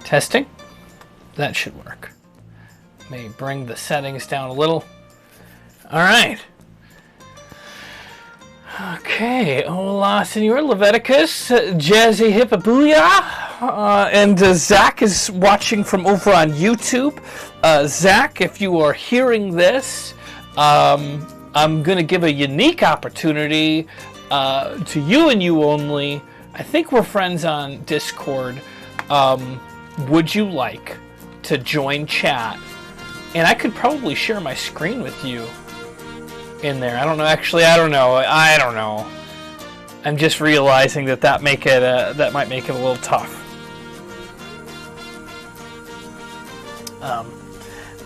Testing. That should work. May bring the settings down a little. All right. Okay. Hola, Senor Leviticus, Jazzy Hippabooyah, and Zach is watching from over on YouTube. Zach, if you are hearing this, I'm going to give a unique opportunity to you and you only. I think we're friends on Discord. Would you like to join chat? And I could probably share my screen with you in there. I don't know. Actually, I don't know. I don't know. I'm just realizing that that might make it a little tough.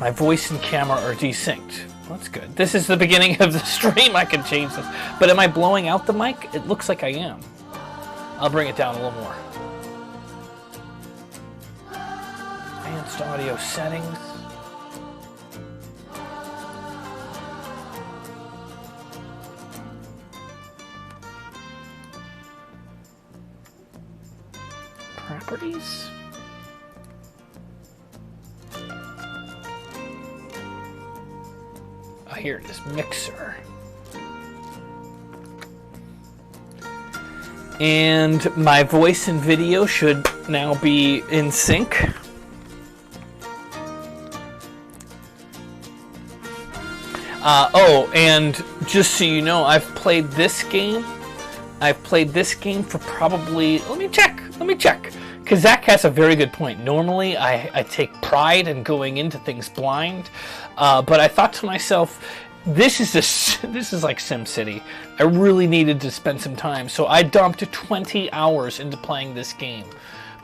My voice and camera are desynced. That's good. This is the beginning of the stream. I can change this. But am I blowing out the mic? It looks like I am. I'll bring it down a little more. Advanced audio settings. Properties. Oh, here it is. Mixer. And my voice and video should now be in sync. Oh, and just so you know, I've played this game for probably, let me check, because Zach has a very good point. Normally, I take pride in going into things blind, but I thought to myself, this is like SimCity. I really needed to spend some time, so I dumped 20 hours into playing this game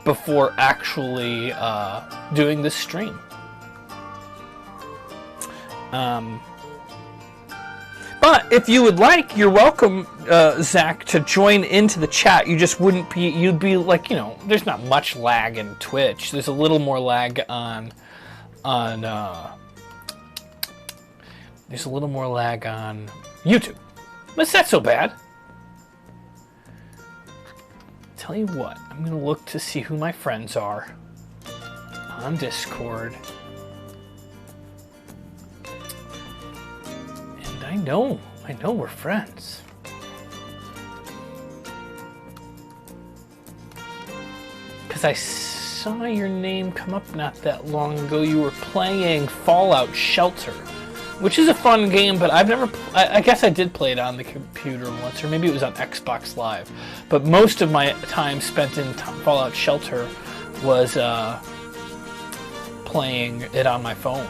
before actually doing this stream. But if you would like, you're welcome, Zach, to join into the chat. You just wouldn't be, you'd be like, you know, there's not much lag in Twitch. There's a little more lag there's a little more lag on YouTube. But it's not so bad. Tell you what, I'm going to look to see who my friends are on Discord. And I know we're friends. Because I saw your name come up not that long ago. You were playing Fallout Shelter, which is a fun game, but I've never... I guess I did play it on the computer once, or maybe it was on Xbox Live. But most of my time spent in Fallout Shelter was playing it on my phone.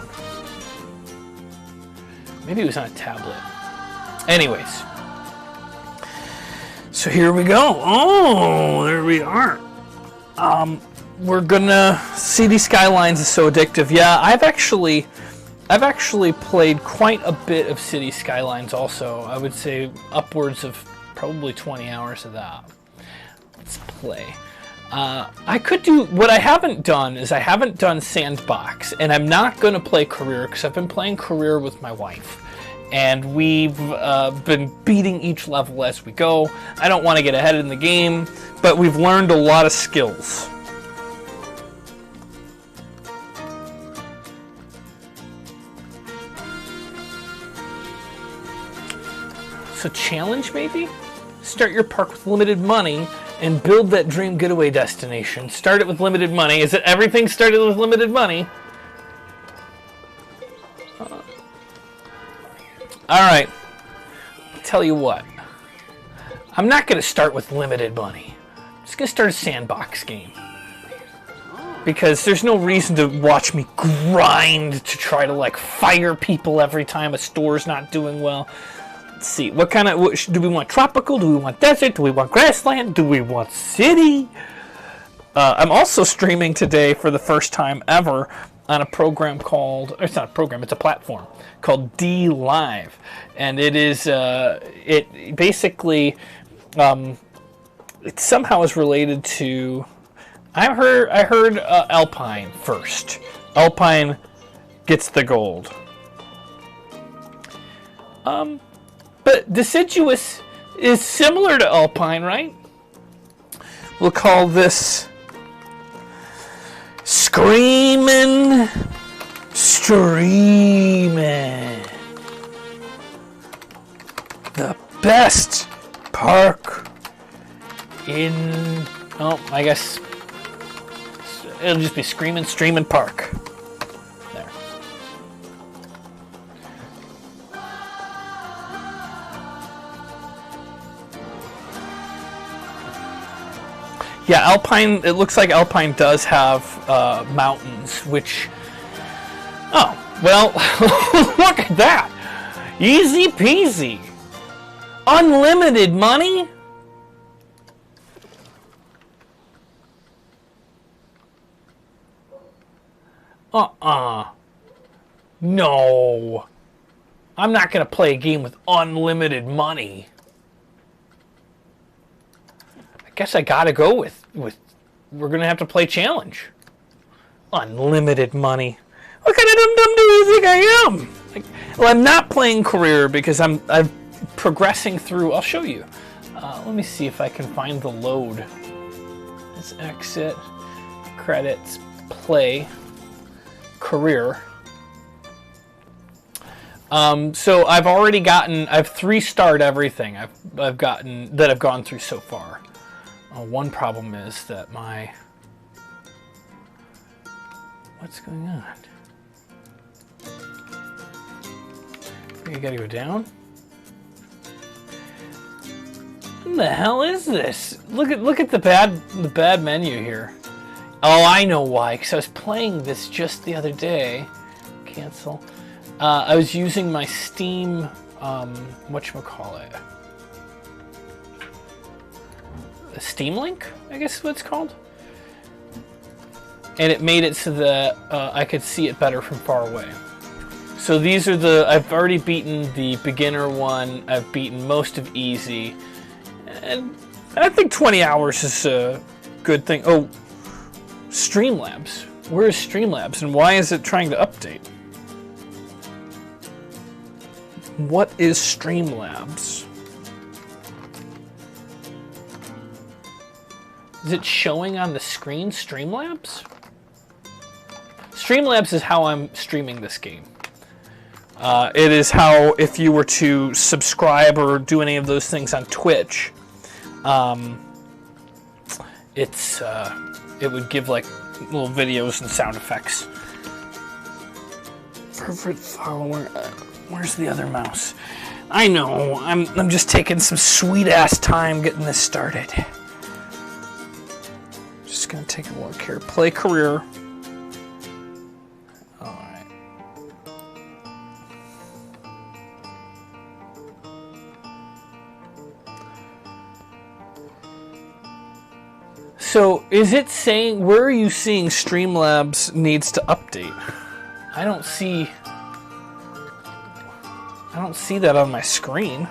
Maybe it was on a tablet. Anyways. So here we go. Oh, there we are. We're gonna... City Skylines is so addictive. Yeah, I've actually played quite a bit of City Skylines also. I would say upwards of probably 20 hours of that. Let's play. I could do... What I haven't done is I haven't done Sandbox, and I'm not going to play Career because I've been playing Career with my wife. And we've been beating each level as we go. I don't want to get ahead in the game, but we've learned a lot of skills. So challenge maybe? Start your park with limited money and build that dream getaway destination. Start it with limited money. Is it everything started with limited money? Alright. Tell you what. I'm not going to start with limited money. I'm just going to start a sandbox game. Because there's no reason to watch me grind to try to like fire people every time a store's not doing well. Let's see, what kind of, do we want tropical, do we want desert, do we want grassland, do we want city? I'm also streaming today for the first time ever on a program called, or it's not a program, it's a platform called D Live. And it is, it basically, it somehow is related to, I heard Alpine first. Alpine gets the gold. But Deciduous is similar to Alpine, right? We'll call this Screaming, streaming. The best park in... Oh, I guess it'll just be Screaming, Streaming Park. There. Yeah, Alpine, it looks like Alpine does have mountains, which... Oh, well, look at that. Easy peasy. Unlimited money? No. I'm not going to play a game with unlimited money. I guess I got to go with we're going to have to play challenge. Unlimited money. What kind of dum-dum do you think I am? Like, well, I'm not playing career because I'm progressing through. I'll show you. Let me see if I can find the load. Let's exit, credits, play, career. So I've already gotten. I've 3-starred everything I've gotten that I've gone through so far. One problem is that what's going on? You gotta go down. What the hell is this? Look at the bad menu here. Oh, I know why. Because I was playing this just the other day. Cancel. I was using my Steam. Whatchamacallit? A Steam Link, I guess is what it's called. And it made it so that I could see it better from far away. So these are I've already beaten the beginner one. I've beaten most of easy. And I think 20 hours is a good thing. Oh, Streamlabs. Where is Streamlabs and why is it trying to update? What is Streamlabs? Is it showing on the screen, Streamlabs? Streamlabs is how I'm streaming this game. It is how, if you were to subscribe or do any of those things on Twitch, it would give like little videos and sound effects. Favorite follower. Where's the other mouse? I know. I'm just taking some sweet ass time getting this started. Just gonna take a look here. Play career. Alright. So is it saying, where are you seeing Streamlabs needs to update? I don't see that on my screen.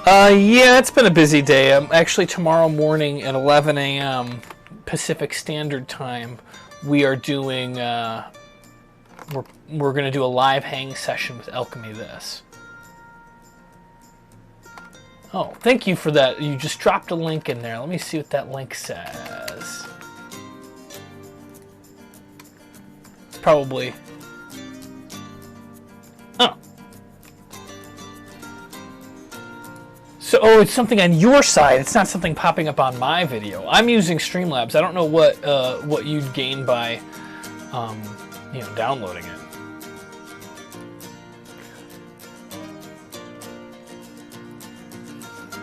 Yeah, it's been a busy day. Actually, tomorrow morning at 11 a.m. Pacific Standard Time, we are doing, we're going to do a live hang session with Alchemy This. Oh, thank you for that. You just dropped a link in there. Let me see what that link says. It's probably... Oh. So, oh, it's something on your side. It's not something popping up on my video. I'm using Streamlabs. I don't know what you'd gain by, downloading it.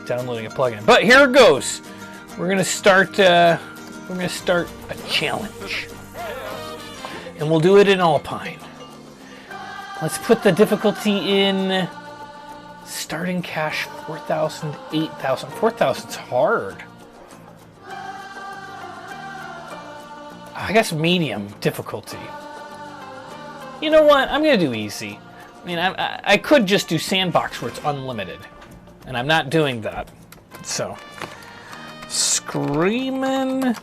Downloading a plugin. But here it goes. We're gonna start a challenge, and we'll do it in Alpine. Let's put the difficulty in. Starting cash 4,000, 8,000. 4,000's hard. I guess medium difficulty. You know what? I'm gonna do easy. I mean, I could just do sandbox where it's unlimited. And I'm not doing that. So, streaming,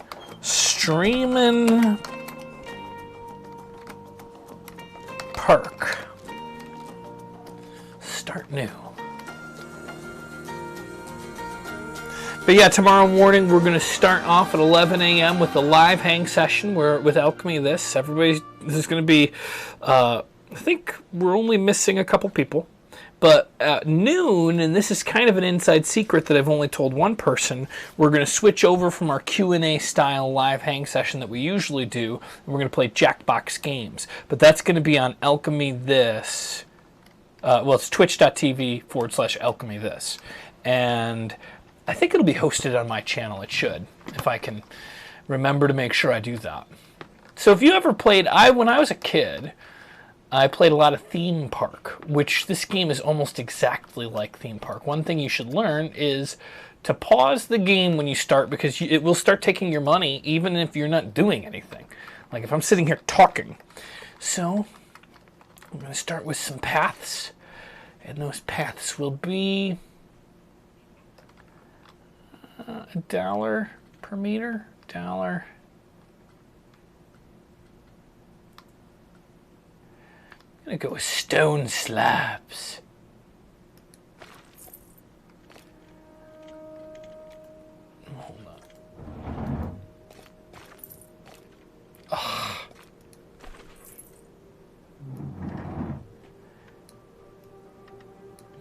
park. Start new. But yeah, tomorrow morning we're going to start off at 11 a.m. with the live hang session with Alchemy This. This is going to be, I think we're only missing a couple people. But at noon, and this is kind of an inside secret that I've only told one person, we're going to switch over from our Q&A style live hang session that we usually do, and we're going to play Jackbox games. But that's going to be on Alchemy This. Well, it's twitch.tv/Alchemy This. And I think it'll be hosted on my channel. It should, if I can remember to make sure I do that. So if you ever played, when I was a kid, I played a lot of Theme Park, which this game is almost exactly like Theme Park. One thing you should learn is to pause the game when you start, because it will start taking your money even if you're not doing anything. Like if I'm sitting here talking. So I'm going to start with some paths, and those paths will be $1 per meter. $1. I'm going to go with stone slabs. Hold on. Oh.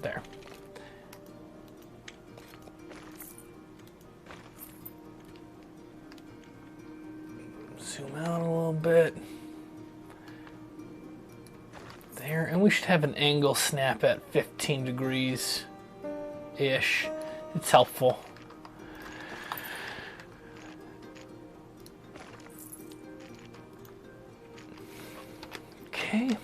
There. Zoom out a little bit. There, and we should have an angle snap at 15 degrees ish. It's helpful. Okay.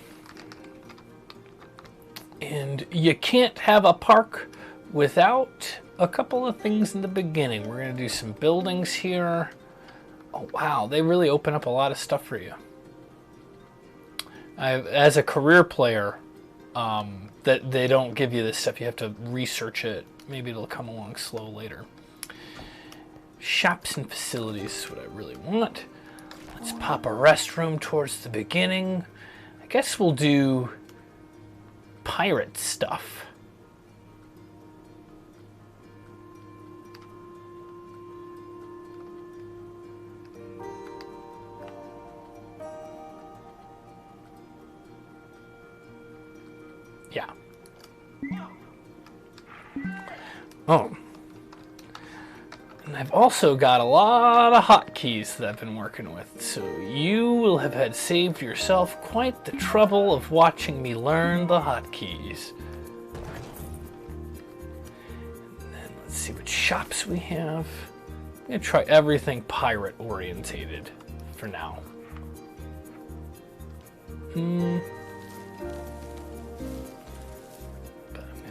And you can't have a park without a couple of things in the beginning. We're going to do some buildings here. Oh wow, they really open up a lot of stuff for you. As a career player, that they don't give you this stuff. You have to research it. Maybe it'll come along slow later. Shops and facilities is what I really want. Let's pop a restroom towards the beginning. I guess we'll do pirate stuff. Yeah. Oh. And I've also got a lot of hotkeys that I've been working with, so you will have had saved yourself quite the trouble of watching me learn the hotkeys. And then let's see what shops we have. I'm going to try everything pirate orientated for now.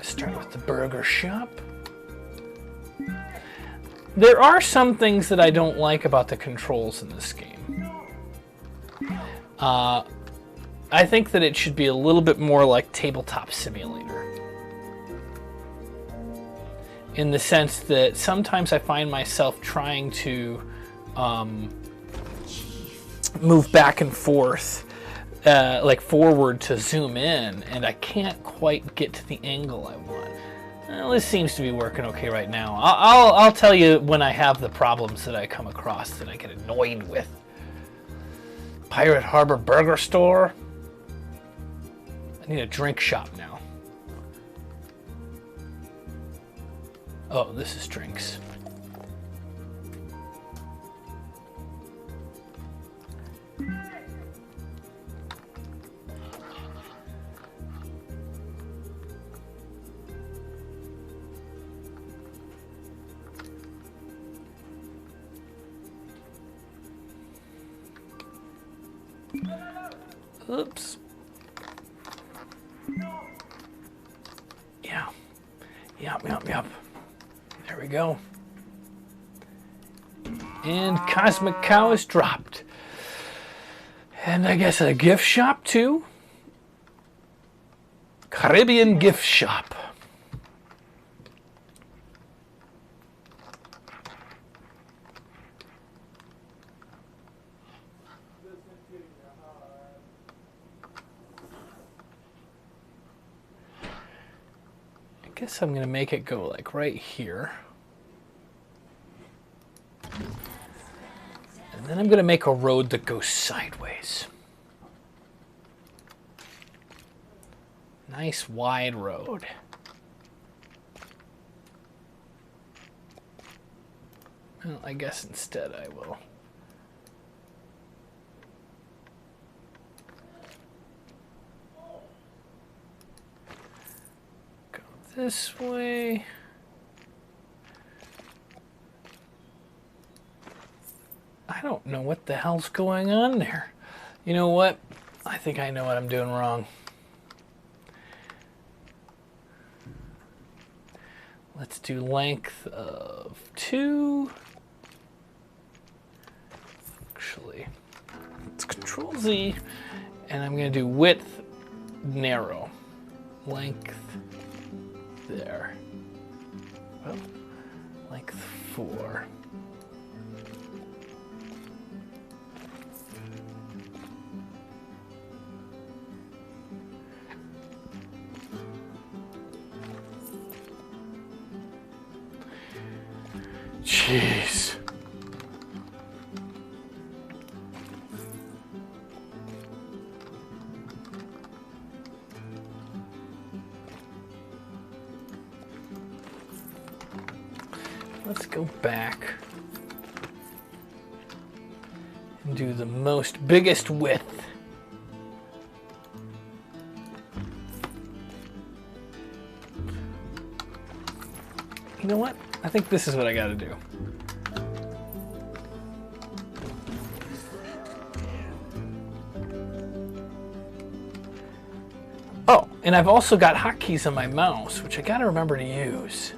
Start with the burger shop. There are some things that I don't like about the controls in this game. I think that it should be a little bit more like Tabletop Simulator. In the sense that sometimes I find myself trying to move back and forth, like forward to zoom in, and I can't quite get to the angle I want. Well, this seems to be working okay right now. I'll tell you when I have the problems that I come across that I get annoyed with. Pirate Harbor Burger Store. I need a drink shop now. Oh, this is drinks. Oops. Yeah. Yep. There we go. And Cosmic Cow is dropped. And I guess a gift shop too. Caribbean gift shop. I guess I'm going to make it go like right here. And then I'm going to make a road that goes sideways. Nice wide road. Well, I guess instead I will. Go this way. I don't know what the hell's going on there. You know what? I think I know what I'm doing wrong. Let's do length of 2. Actually, let's Control Z, and I'm going to do width narrow. Length there. Well, length 4. Jeez. Let's go back and do the biggest width. You know what? I think this is what I gotta do. Oh, and I've also got hotkeys on my mouse, which I gotta remember to use.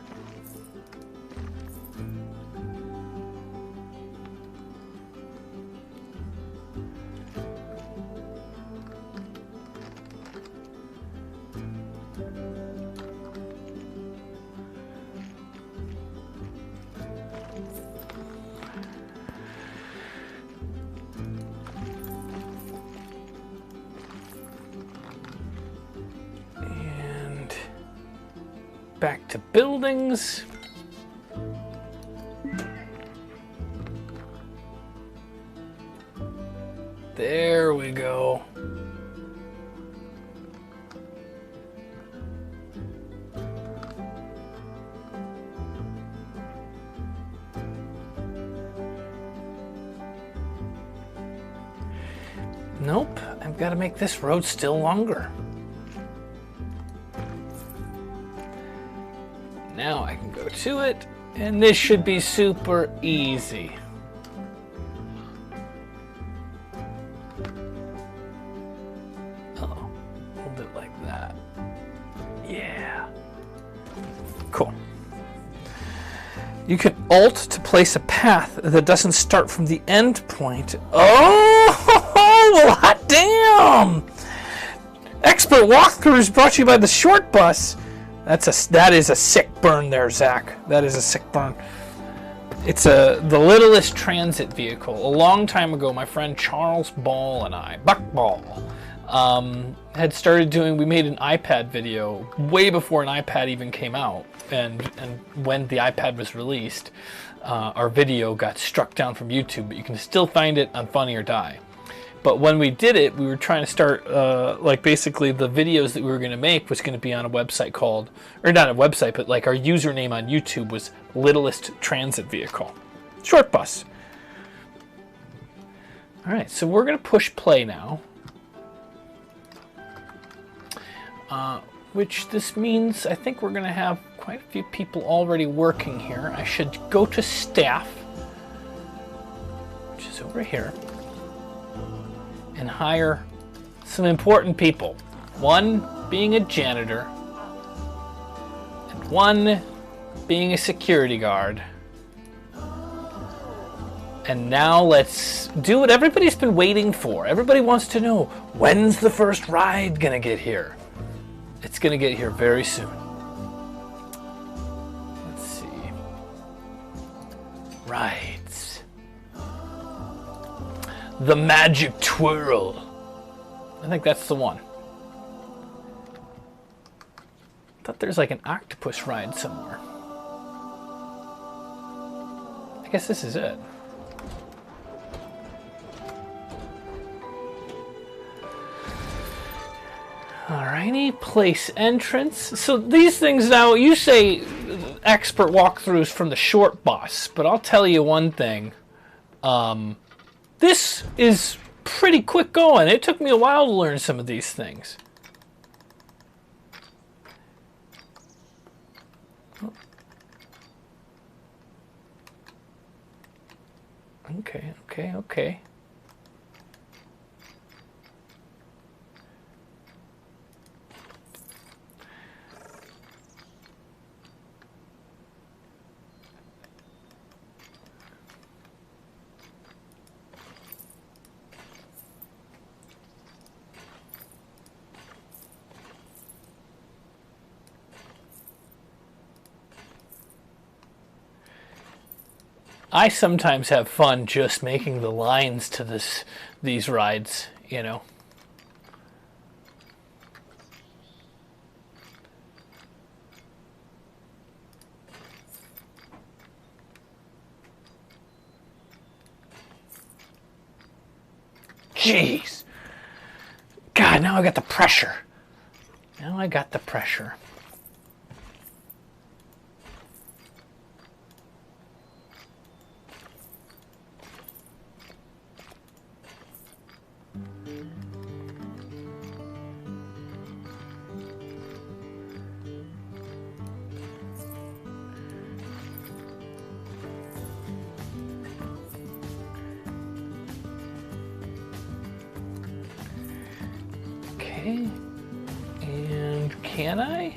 Back to buildings. There we go. Nope, I've got to make this road still longer. Now I can go to it, and this should be super easy. Oh, hold it like that. Yeah. Cool. You can Alt to place a path that doesn't start from the end point. Oh, well, hot damn! Expert walkthroughs brought to you by the Short Bus. That is a sick burn there, Zach. That is a sick burn. It's the littlest transit vehicle. A long time ago, my friend Charles Ball and I, Buck Ball, had started doing. We made an iPad video way before an iPad even came out, and when the iPad was released, our video got struck down from YouTube. But you can still find it on Funny or Die. But when we did it, we were trying to start, like basically the videos that we were going to make was going to be on a website called, or not a website, but like our username on YouTube was Littlest Transit Vehicle. Short Bus. All right, so we're going to push play now. Which this means I think we're going to have quite a few people already working here. I should go to staff, which is over here, and hire some important people. One being a janitor, and one being a security guard. And now let's do what everybody's been waiting for. Everybody wants to know, when's the first ride gonna get here? It's gonna get here very soon. Let's see. Rides. The Magic Twirl. I think that's the one. I thought there's like an octopus ride somewhere. I guess this is it. Alrighty, place entrance. So these things now, you say expert walkthroughs from the short boss, but I'll tell you one thing. This is pretty quick going. It took me a while to learn some of these things. Okay. I sometimes have fun just making the lines to these rides, you know. Jeez. God, now I got the pressure. Okay. And can I?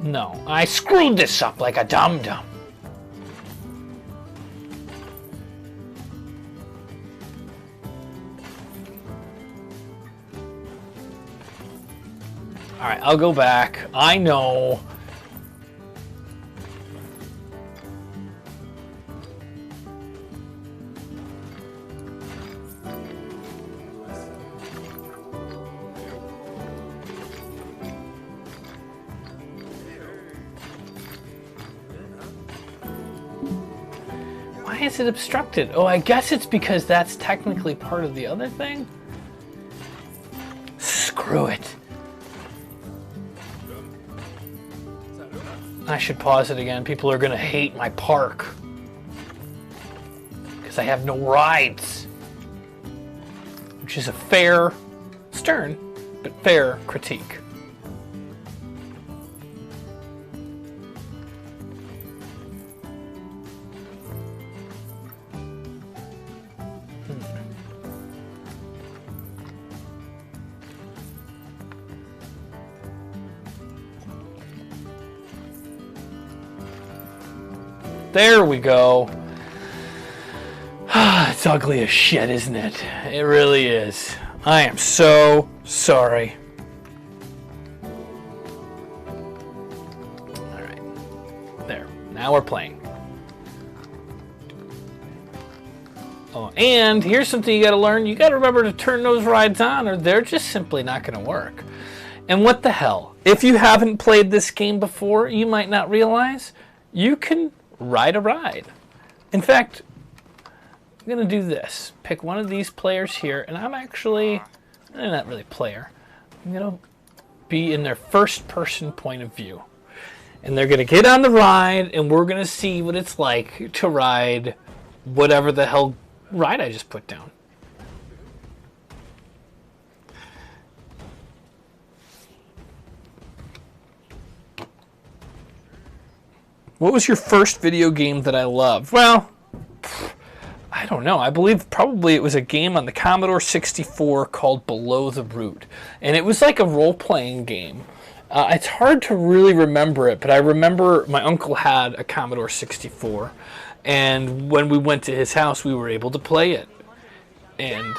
No, I screwed this up like a dum-dum. All right, I'll go back. I know. Why is it obstructed? Oh, I guess it's because that's technically part of the other thing. Screw it. I should pause it again. People are going to hate my park. Because I have no rides. Which is a fair, stern, but fair critique. There we go. It's ugly as shit, isn't it? It really is. I am so sorry. Alright. There. Now we're playing. Oh, and here's something you gotta learn. You gotta remember to turn those rides on or they're just simply not gonna work. And what the hell? If you haven't played this game before, you might not realize you can ride a ride. In fact, I'm going to do this. Pick one of these players here, and I'm not really player. I'm going to be in their first person point of view. And they're going to get on the ride, and we're going to see what it's like to ride whatever the hell ride I just put down. What was your first video game that I loved? Well, I don't know. I believe probably it was a game on the Commodore 64 called Below the Root. And it was like a role-playing game. It's hard to really remember it, but I remember my uncle had a Commodore 64. And when we went to his house, we were able to play it. And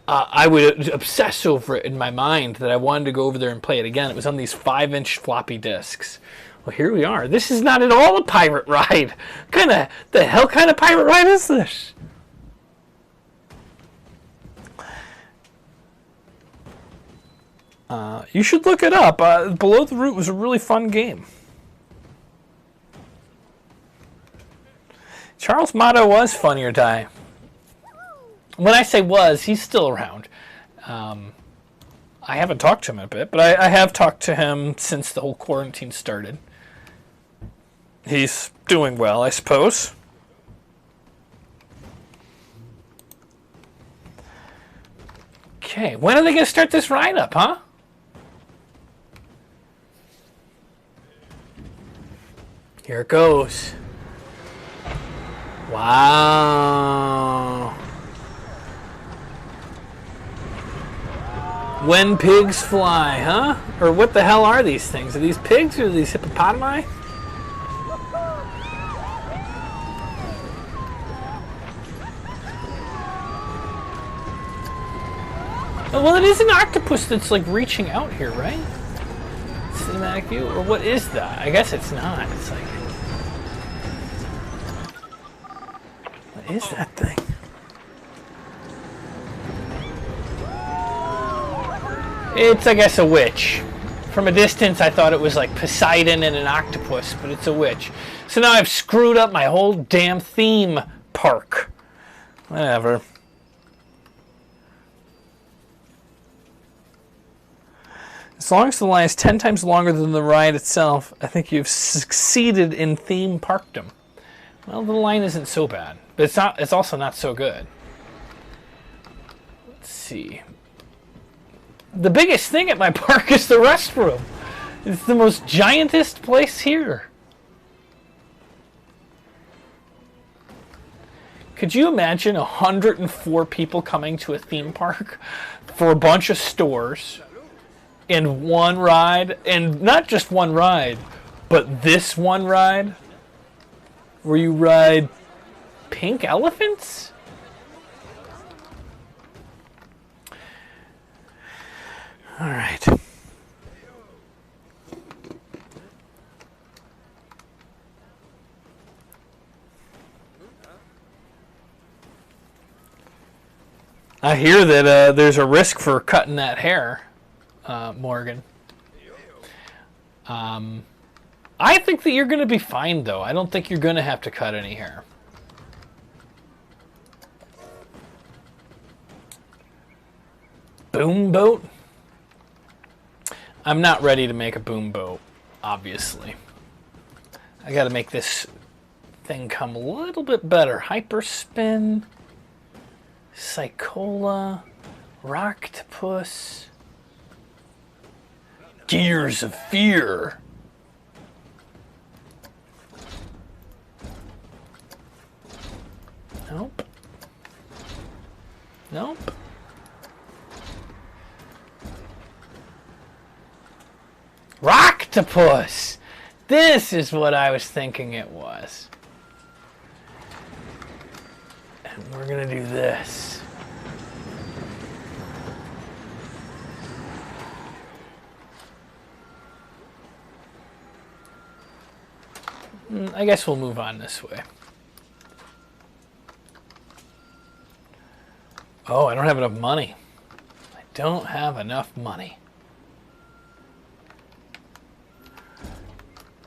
I would obsess over it in my mind that I wanted to go over there and play it again. It was on these 5-inch floppy disks. Well, here we are. This is not at all a pirate ride. The hell kind of pirate ride is this? You should look it up. Below the Root was a really fun game. Charles Motto was Funny or Die. When I say was, he's still around. I haven't talked to him in a bit, but I have talked to him since the whole quarantine started. He's doing well, I suppose. Okay, when are they going to start this ride up, huh? Here it goes. Wow. When pigs fly, huh? Or what the hell are these things? Are these pigs or are these hippopotami? Oh, well, it is an octopus that's like reaching out here, right? Cinematic view? Or what is that? I guess it's not. It's like... What is that thing? It's, I guess, a witch. From a distance, I thought it was like Poseidon and an octopus, but it's a witch. So now I've screwed up my whole damn theme park. Whatever. As long as the line is 10 times longer than the ride itself, I think you've succeeded in theme parkdom. Well, the line isn't so bad, but it's not. It's also not so good. Let's see. The biggest thing at my park is the restroom. It's the most giantest place here. Could you imagine 104 people coming to a theme park for a bunch of stores in one ride? And not just one ride, but this one ride where you ride pink elephants? All right. I hear that there's a risk for cutting that hair, Morgan. I think that you're going to be fine, though. I don't think you're going to have to cut any hair. Boom boat? I'm not ready to make a boom boat, obviously. I got to make this thing come a little bit better. Hyperspin, Psychola, Rocktopus, Gears of Fear. Nope. Nope. Rocktopus! This is what I was thinking it was. And we're gonna do this. I guess we'll move on this way. Oh, I don't have enough money. I don't have enough money.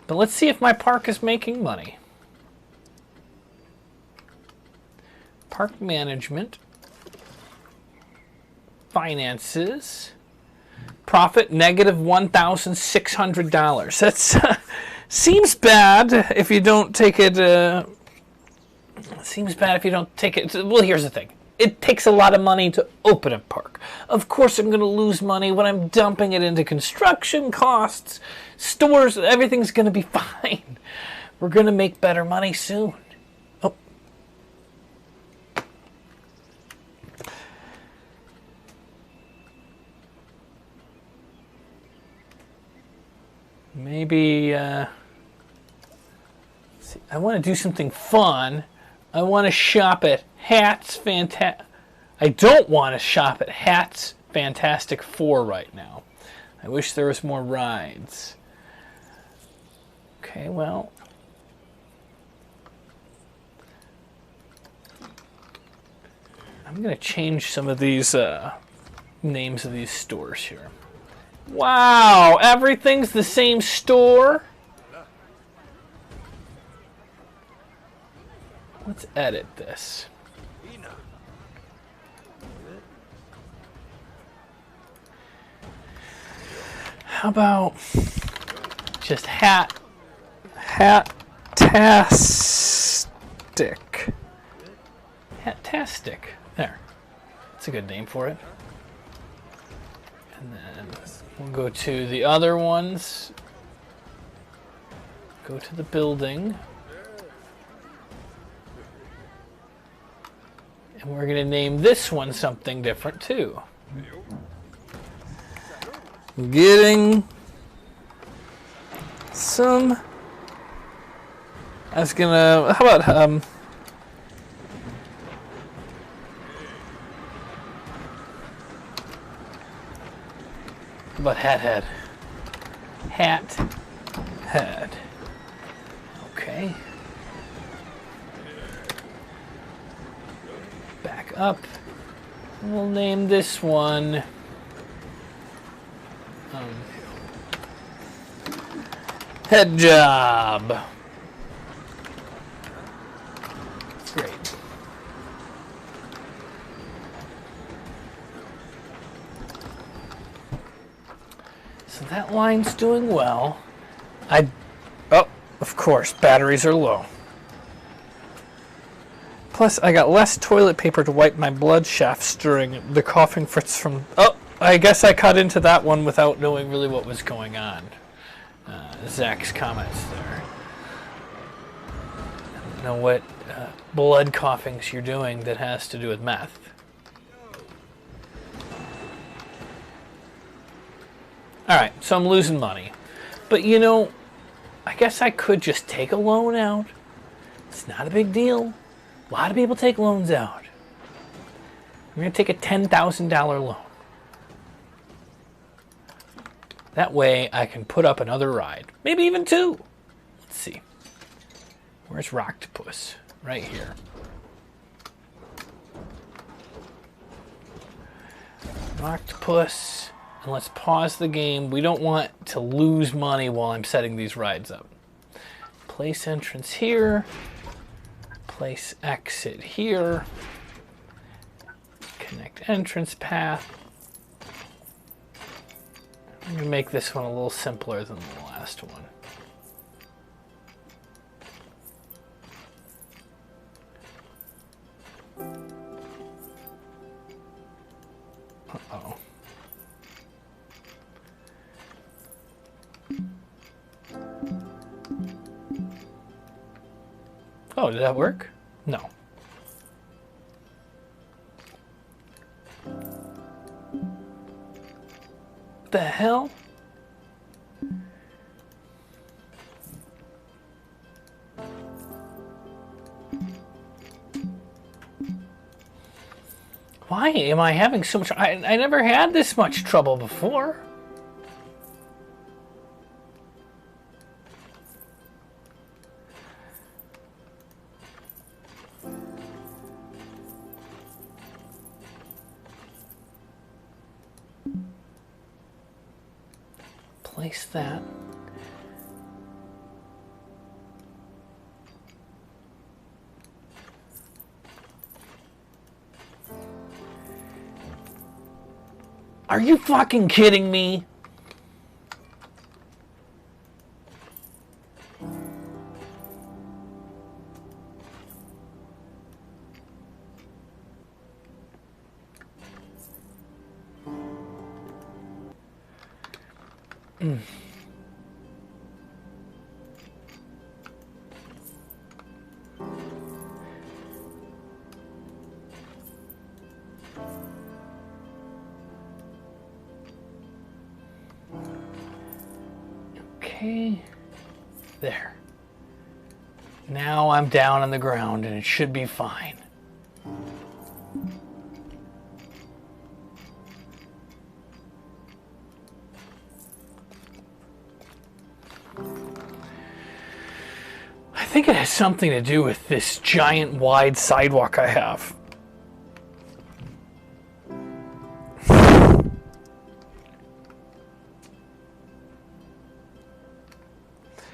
But let's see if my park is making money. Park management. Finances. Profit negative $1,600. That's seems bad if you don't take it. Seems bad if you don't take it. Well, here's the thing. It takes a lot of money to open a park. Of course I'm going to lose money when I'm dumping it into construction costs, stores, everything's going to be fine. We're going to make better money soon. Oh. Maybe, see, I want to do something fun. I want to shop at Hats Fantastic. I don't want to shop at Hats Fantastic 4 right now. I wish there was more rides. Okay, well. I'm going to change some of these names of these stores here. Wow, everything's the same store? Let's edit this. How about just hat-tastic. Hat-tastic. There. That's a good name for it. And then we'll go to the other ones. Go to the building. And we're going to name this one something different too. Getting some... I was gonna... How about... How about hat head? Hat head. Okay. Back up. We'll name this one... head job. Great. So that line's doing well. Oh, of course, batteries are low. Plus, I got less toilet paper to wipe my blood shafts during the coughing fits from... Oh, I guess I cut into that one without knowing really what was going on. Zach's comments there. I don't know what blood coughings you're doing that has to do with meth. Alright, so I'm losing money. But you know, I guess I could just take a loan out. It's not a big deal. A lot of people take loans out. I'm going to take a $10,000 loan. That way I can put up another ride. Maybe even two. Let's see. Where's Rocktopus? Right here. Rocktopus. And let's pause the game. We don't want to lose money while I'm setting these rides up. Place entrance here. Place exit here. Connect entrance path. I'm going to make this one a little simpler than the last one. Uh-oh. Oh, did that work? No. The hell? Why am I having so much? I never had this much trouble before. Place that. Are you fucking kidding me? Okay, there. Now I'm down on the ground and it should be fine. I think it has something to do with this giant wide sidewalk I have.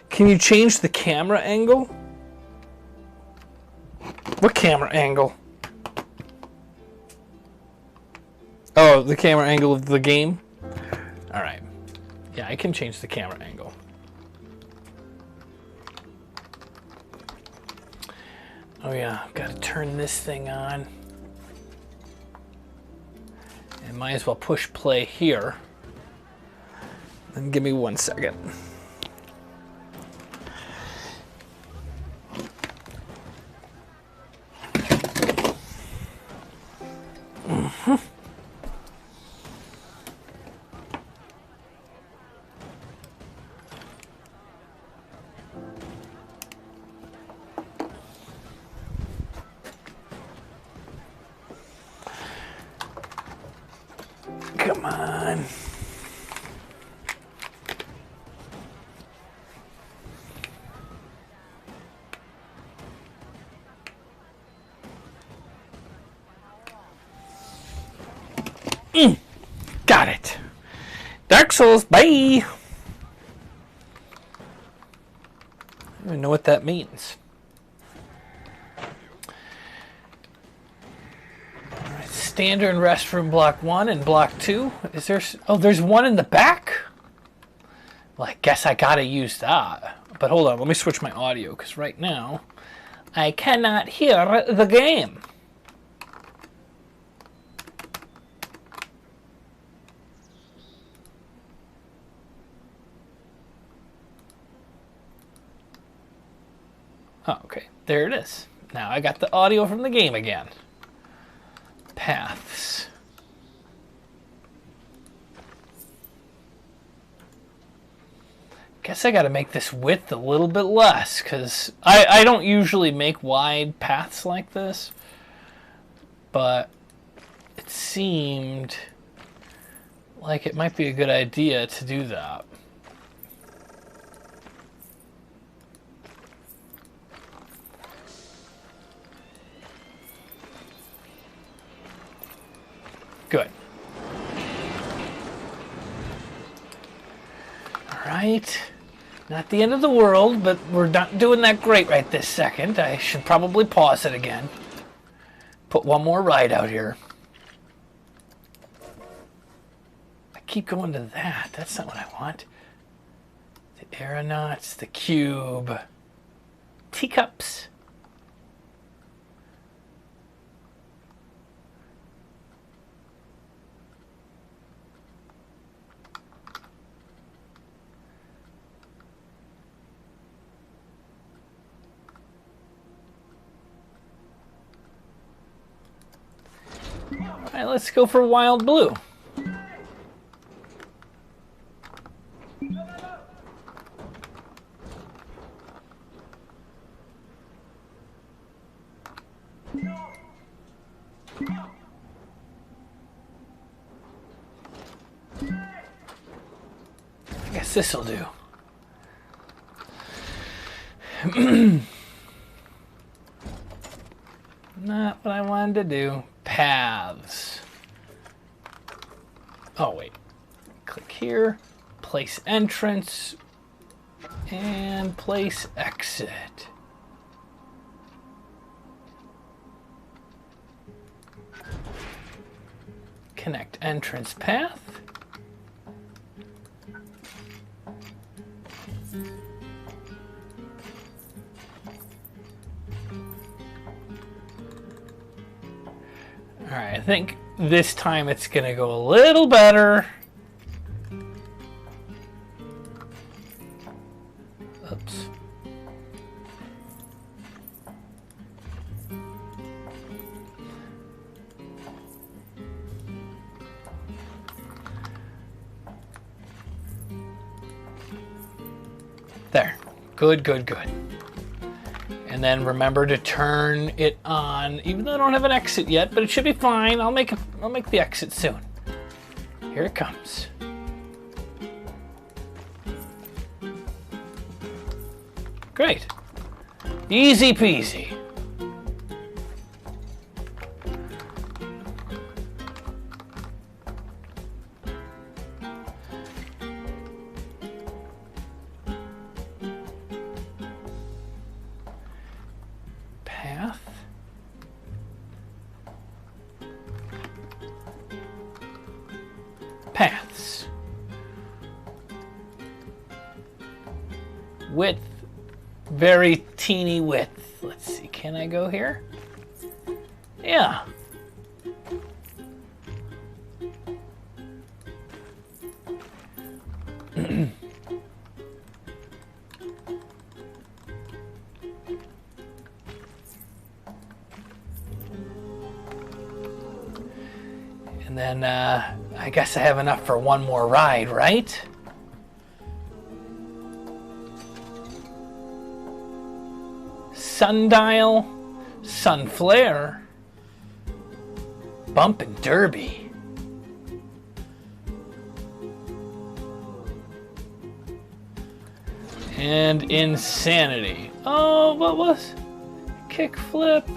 Can you change the camera angle? What camera angle? Oh, the camera angle of the game? Alright. Yeah, I can change the camera angle. Oh yeah, I've got to turn this thing on. And might as well push play here. And give me 1 second. Come on. Got it. Dark Souls, bye. I don't even know what that means. Standard restroom block 1 and block 2. Is there? Oh, there's one in the back? Well, I guess I gotta use that. But hold on, let me switch my audio, because right now I cannot hear the game. Oh, okay, there it is. Now I got the audio from the game again. Paths. Guess I gotta make this width a little bit less, because I don't usually make wide paths like this, but it seemed like it might be a good idea to do that. Good. All right. Not the end of the world, but we're not doing that great right this second. I should probably pause it again. Put one more ride out here. I keep going to that. That's not what I want. The aeronauts, the cube, teacups. All right, let's go for Wild Blue. I guess this'll do. Not what I wanted to do. Paths. Oh, wait. Click here. Place entrance. And place exit. Connect entrance path. All right, I think this time it's gonna go a little better. Oops. There. Good, good, good. And then remember to turn it on, even though I don't have an exit yet, but it should be fine. I'll make the exit soon. Here it comes. Great. Easy peasy. width, very teeny width. Let's see, can I go here? Yeah. And then I guess I have enough for one more ride, right? Sundial, Sunflare, Bump and Derby. And Insanity. Oh, what was? Kickflip.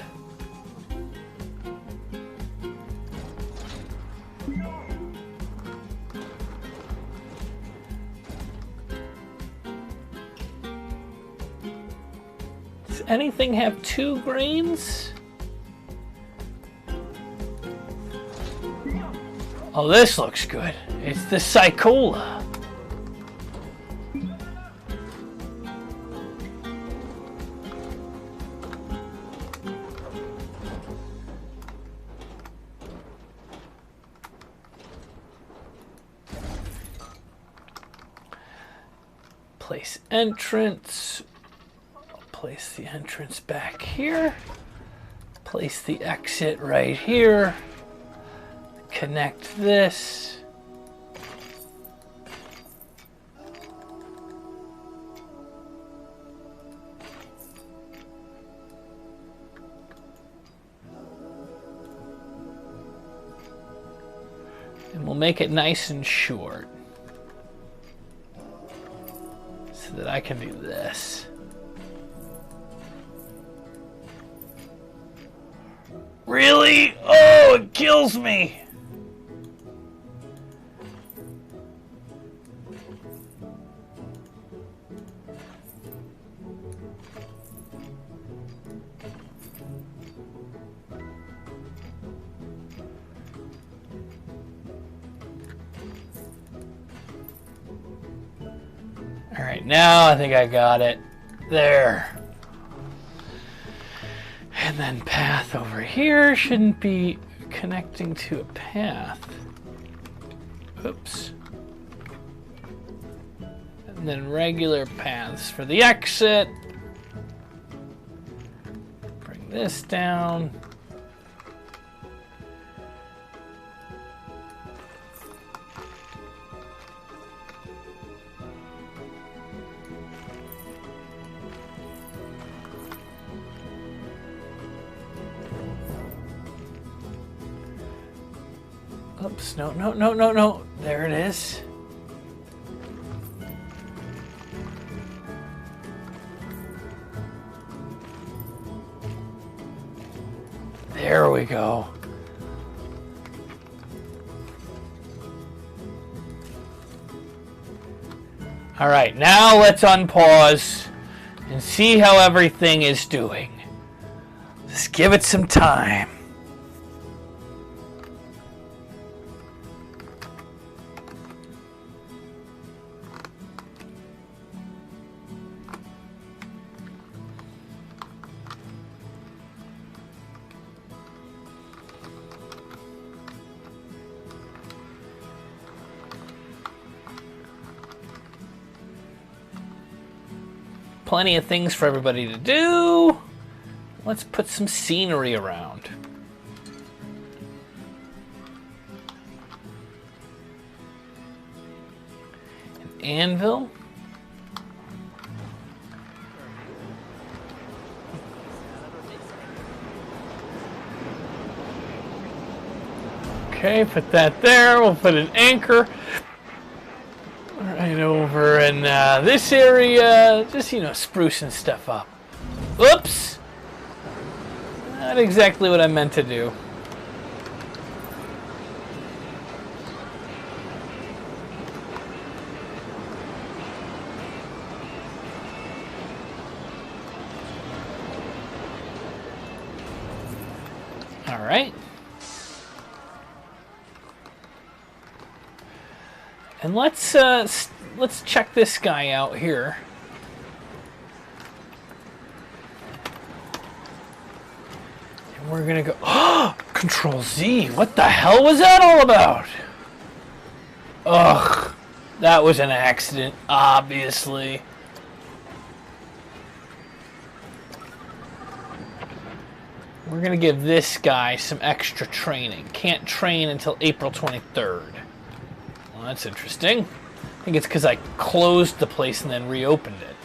Does anything have 2 grains? Oh, this looks good. It's the Psychola. Place entrance. I'll place the entrance back here. Place the exit right here. Connect this. And we'll make it nice and short so that I can do this. Really? Oh, it kills me. All right, now I think I got it. There. And then path over here shouldn't be connecting to a path. Oops. And then regular paths for the exit. Bring this down. Oops, no, no, no, no, no. There it is. There we go. All right, now let's unpause and see how everything is doing. Just give it some time. Plenty of things for everybody to do. Let's put some scenery around. An anvil. Okay, put that there. We'll put an anchor right over in this area, just, you know, sprucing stuff up. Oops! Not exactly what I meant to do. All right. And let's check this guy out here. we're gonna go. Control Z. What the hell was that all about? Ugh. That was an accident, obviously. We're gonna give this guy some extra training. Can't train until April 23rd. Well, that's interesting. I think it's because I closed the place and then reopened it.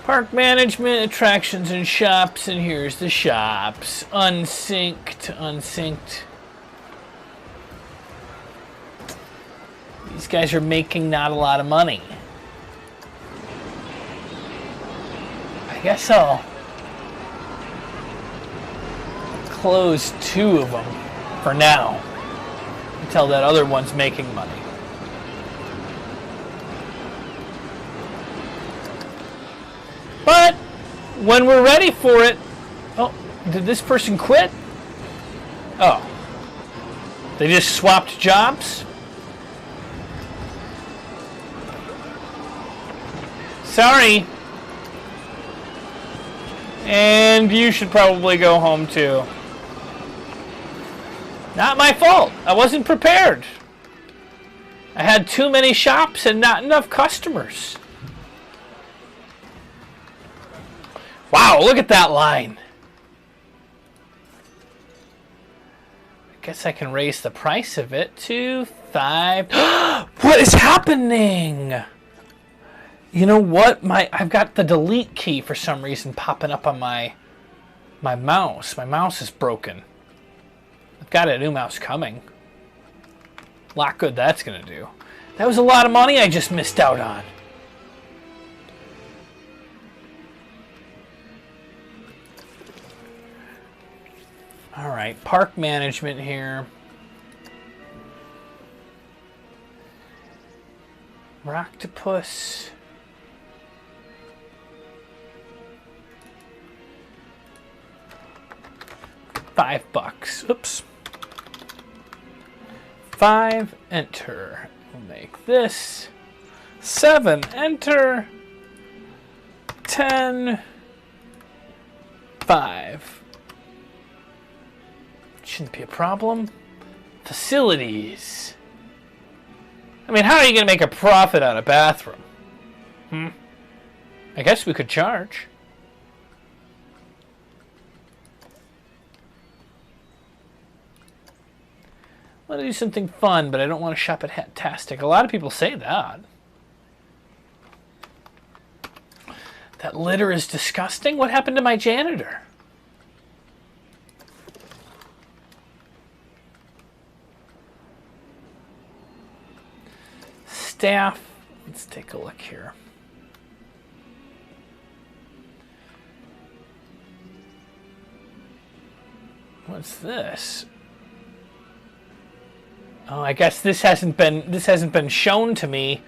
Park management, attractions, and shops. And here's the shops. Unsynced, unsynced. These guys are making not a lot of money. I guess I'll close 2 of them for now until that other one's making money. But when we're ready for it... Oh, did this person quit? Oh. They just swapped jobs? Sorry. And you should probably go home too. Not my fault. I wasn't prepared. I had too many shops and not enough customers. Wow, look at that line. I guess I can raise the price of it to 5. What is happening? You know what? I've got the delete key for some reason popping up on my mouse. My mouse is broken. I've got a new mouse coming. A lot good that's going to do. That was a lot of money I just missed out on. Alright, park management here. Rocktopus. $5. Oops. 5, enter. We'll make this. 7, enter. 10. 5. Shouldn't be a problem. Facilities. I mean, how are you going to make a profit on a bathroom? I guess we could charge. I want to do something fun, but I don't want to shop at Hattastic. A lot of people say that. That litter is disgusting. What happened to my janitor? Staff. Let's take a look here. What's this? Oh, I guess this hasn't been shown to me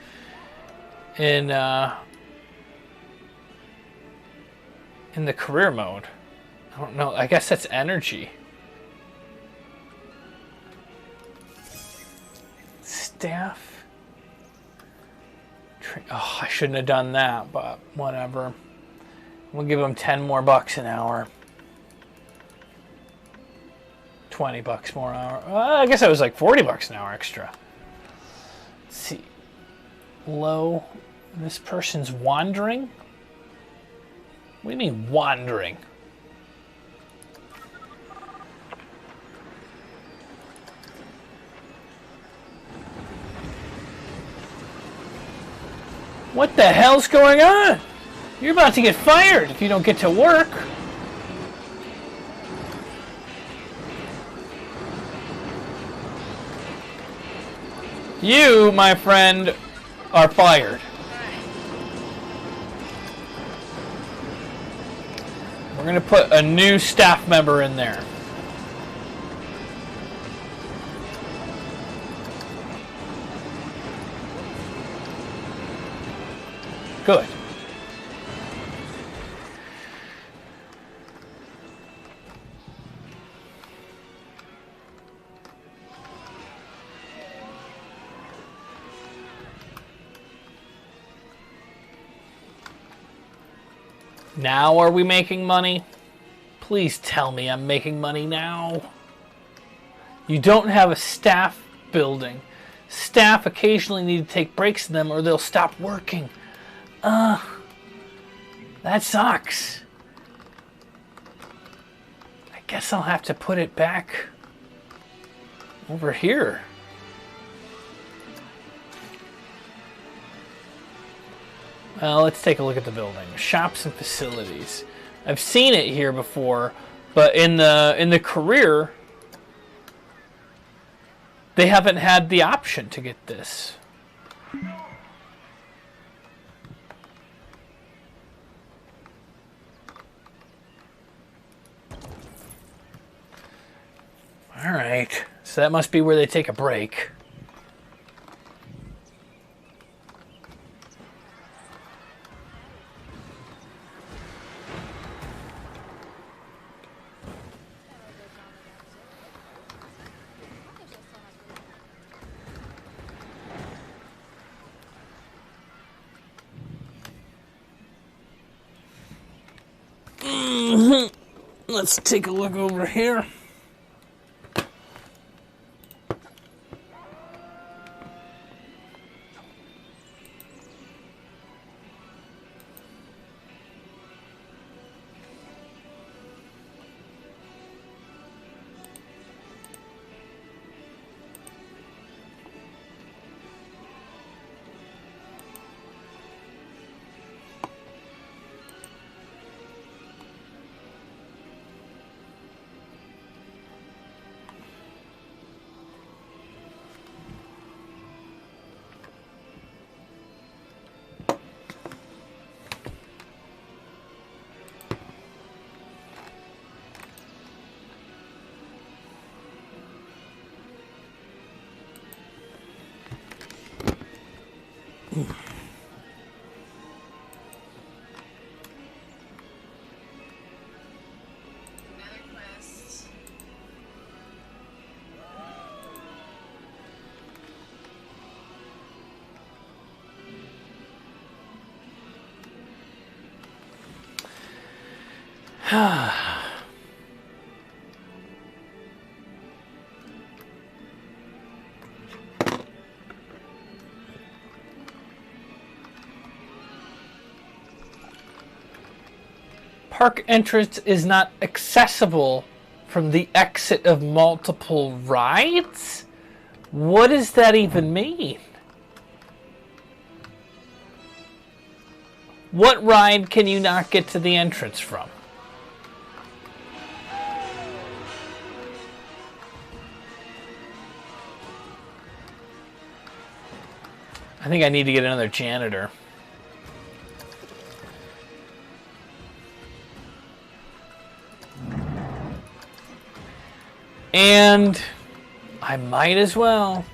in the career mode. I don't know. I guess that's energy. Staff. Oh, I shouldn't have done that, but whatever. We'll give them 10 more bucks an hour. 20 bucks more an hour. I guess that was like 40 bucks an hour extra. Let's see. Low. This person's wandering? What do you mean wandering? What the hell's going on? You're about to get fired if you don't get to work. You, my friend, are fired. We're going to put a new staff member in there. Good. Now are we making money? Please tell me I'm making money now. You don't have a staff building. Staff occasionally need to take breaks in them or they'll stop working. That sucks. I guess I'll have to put it back over here. Well, let's take a look at the building. Shops and facilities. I've seen it here before, but in the career, they haven't had the option to get this. All right, so that must be where they take a break. Let's take a look over here. Park entrance is not accessible from the exit of multiple rides? What does that even mean? What ride can you not get to the entrance from? I think I need to get another janitor. And I might as well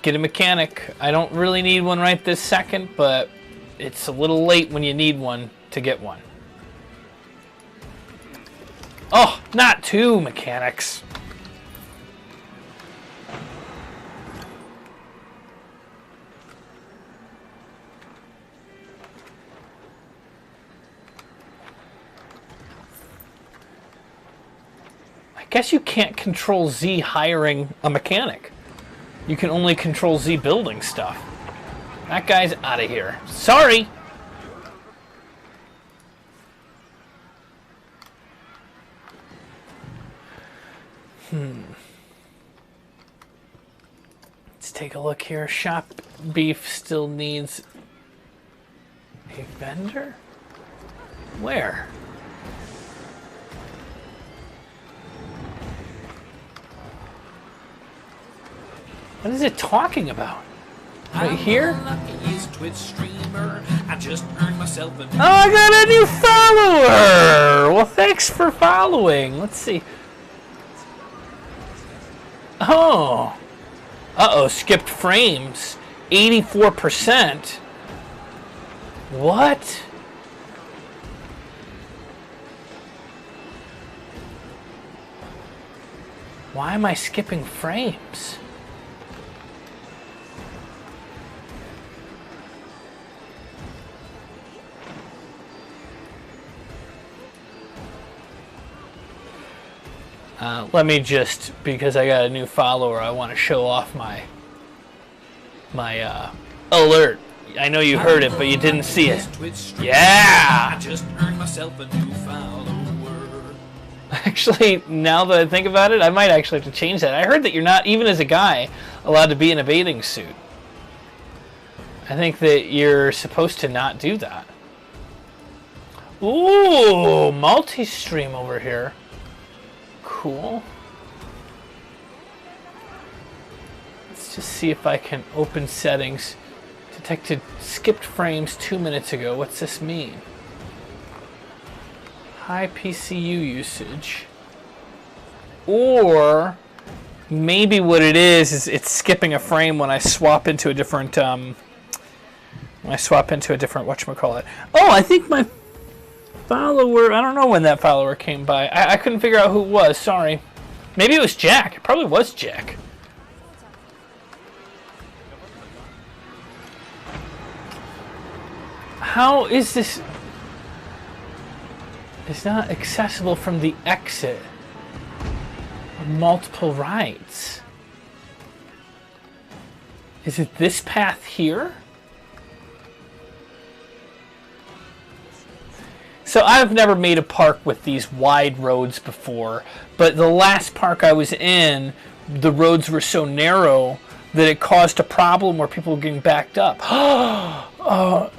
get a mechanic. I don't really need one right this second, but it's a little late when you need one to get one. Oh, not two mechanics. I guess you can't control Z hiring a mechanic. You can only control Z building stuff. That guy's out of here. Sorry. Let's take a look here. Shop beef still needs a vendor? Where? What is it talking about? Right here? I just earned myself a oh, I got a new follower! Well, thanks for following. Let's see. Oh. Uh-oh, skipped frames. 84%. What? Why am I skipping frames? Let me just, because I got a new follower, I want to show off my alert. I know you heard it, but you didn't see it. Yeah! I just earned myself a new follower. Actually, now that I think about it, I might actually have to change that. I heard that you're not, even as a guy, allowed to be in a bathing suit. I think that you're supposed to not do that. Ooh, multi-stream over here. Cool. Let's just see if I can open settings. Detected skipped frames 2 minutes ago. What's this mean? High PCU usage. Or maybe what it is it's skipping a frame when I swap into a different whatchamacallit. Oh, I think my follower, I don't know when that follower came by. I couldn't figure out who it was, sorry. Maybe it was Jack. It probably was Jack. How is this? It's not accessible from the exit. Multiple rides. Is it this path here? So I've never made a park with these wide roads before, but the last park I was in, the roads were so narrow that it caused a problem where people were getting backed up. Oh,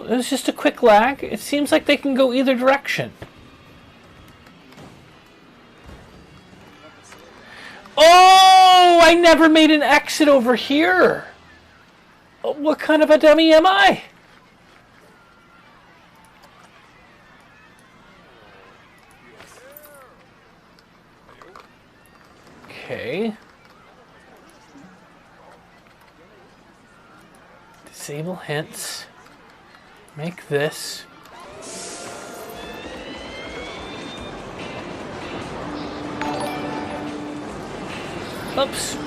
it was just a quick lag. It seems like they can go either direction. Oh, I never made an exit over here. What kind of a dummy am I? Okay. Disable hints. Make this. Oops.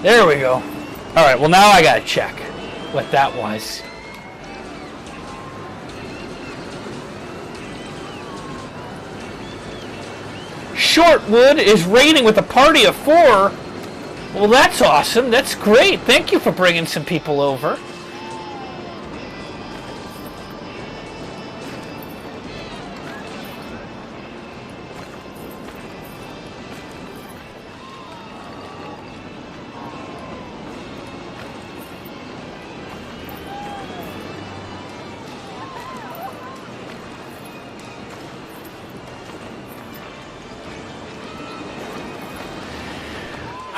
There we go. Alright, well now I gotta check what that was. Shortwood is raiding with a party of 4. Well, that's awesome. That's great. Thank you for bringing some people over.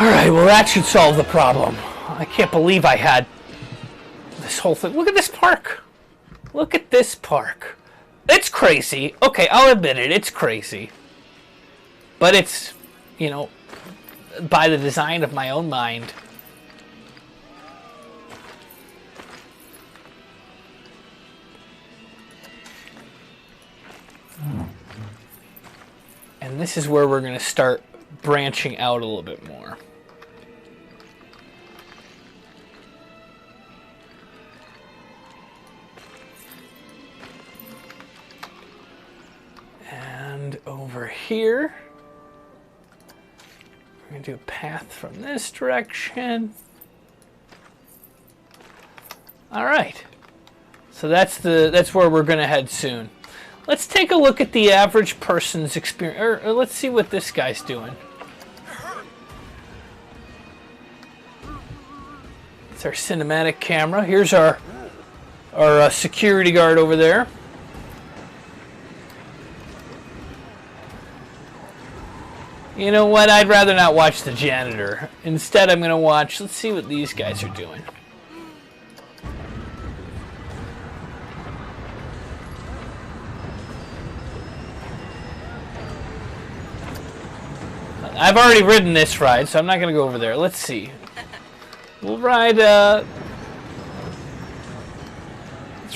Alright, well that should solve the problem. I can't believe I had this whole thing. Look at this park. Look at this park. It's crazy. Okay, I'll admit it. It's crazy. But it's, you know, by the design of my own mind. And this is where we're going to start branching out a little bit more. And over here, we're going to do a path from this direction. All right. So that's where we're going to head soon. Let's take a look at the average person's experience. Or let's see what this guy's doing. It's our cinematic camera. Here's our security guard over there. You know what? I'd rather not watch the janitor. Instead, I'm going to watch... Let's see what these guys are doing. I've already ridden this ride, so I'm not going to go over there. Let's see. We'll ride... let's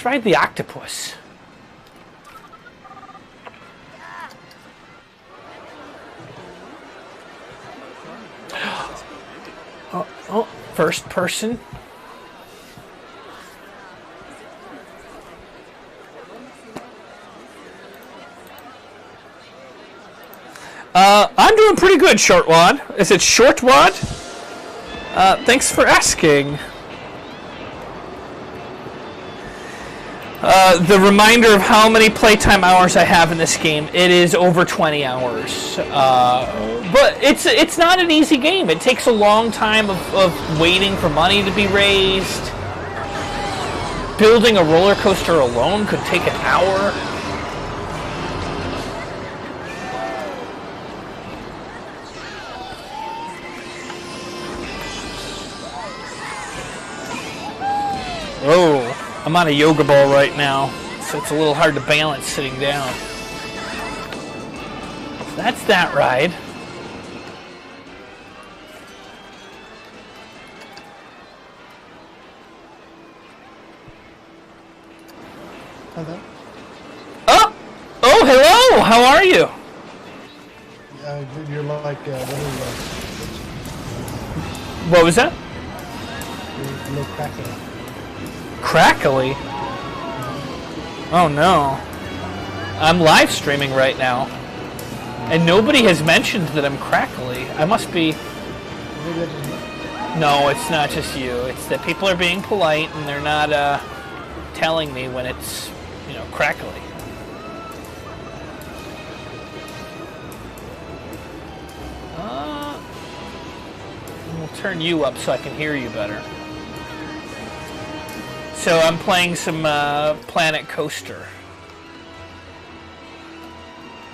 ride the octopus. Oh, first person. I'm doing pretty good, Short Wad. Is it Short Wad? Thanks for asking. The reminder of how many playtime hours I have in this game, it is over 20 hours. But it's not an easy game. It takes a long time of waiting for money to be raised. Building a roller coaster alone could take an hour. Oh, I'm on a yoga ball right now, so it's a little hard to balance sitting down. So that's that ride. Hello. Oh! Oh, hello! How are you? You're like, What was that? you're a little crackly. Crackly? Oh no. I'm live streaming right now. And nobody has mentioned that I'm crackly. I must be... Maybe that's just No, it's not just you. It's that people are being polite and they're not telling me when it's, you know, crackly. We'll turn you up so I can hear you better. So I'm playing some Planet Coaster.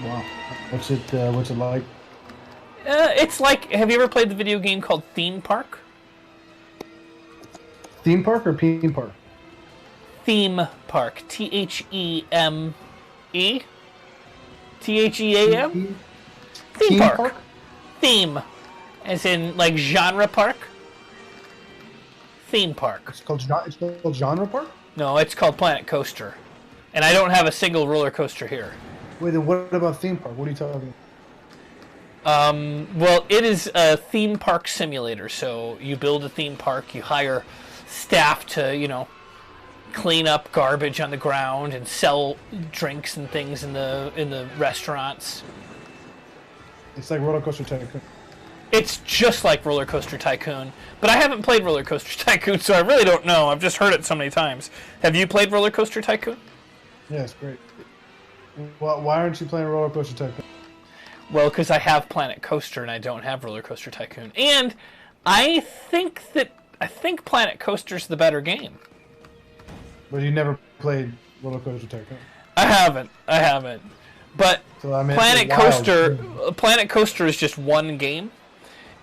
wow. What's it like? It's like, have you ever played the video game called Theme Park? Theme park or Peen park? Theme Park. T-H-E-M-E? T-H-E-A-M? Theme Park. Theme. As in, like, genre park? Theme Park. It's called genre park? No, it's called Planet Coaster. And I don't have a single roller coaster here. Wait, then what about theme park? What are you talking about? Well, it is a theme park simulator. So you build a theme park, you hire staff to, you know, clean up garbage on the ground and sell drinks and things in the restaurants. It's like Roller Coaster Tycoon. It's just like Roller Coaster Tycoon, but I haven't played Roller Coaster Tycoon, so I really don't know. I've just heard it so many times. Have you played Roller Coaster Tycoon? Yeah, it's great. Well, why aren't you playing Roller Coaster Tycoon? Well, because I have Planet Coaster and I don't have Roller Coaster Tycoon. And I think Planet Coaster's the better game. But you never played Roller Coaster Tycoon. I haven't. But So, I mean, Planet it's wild. Planet Coaster is just one game.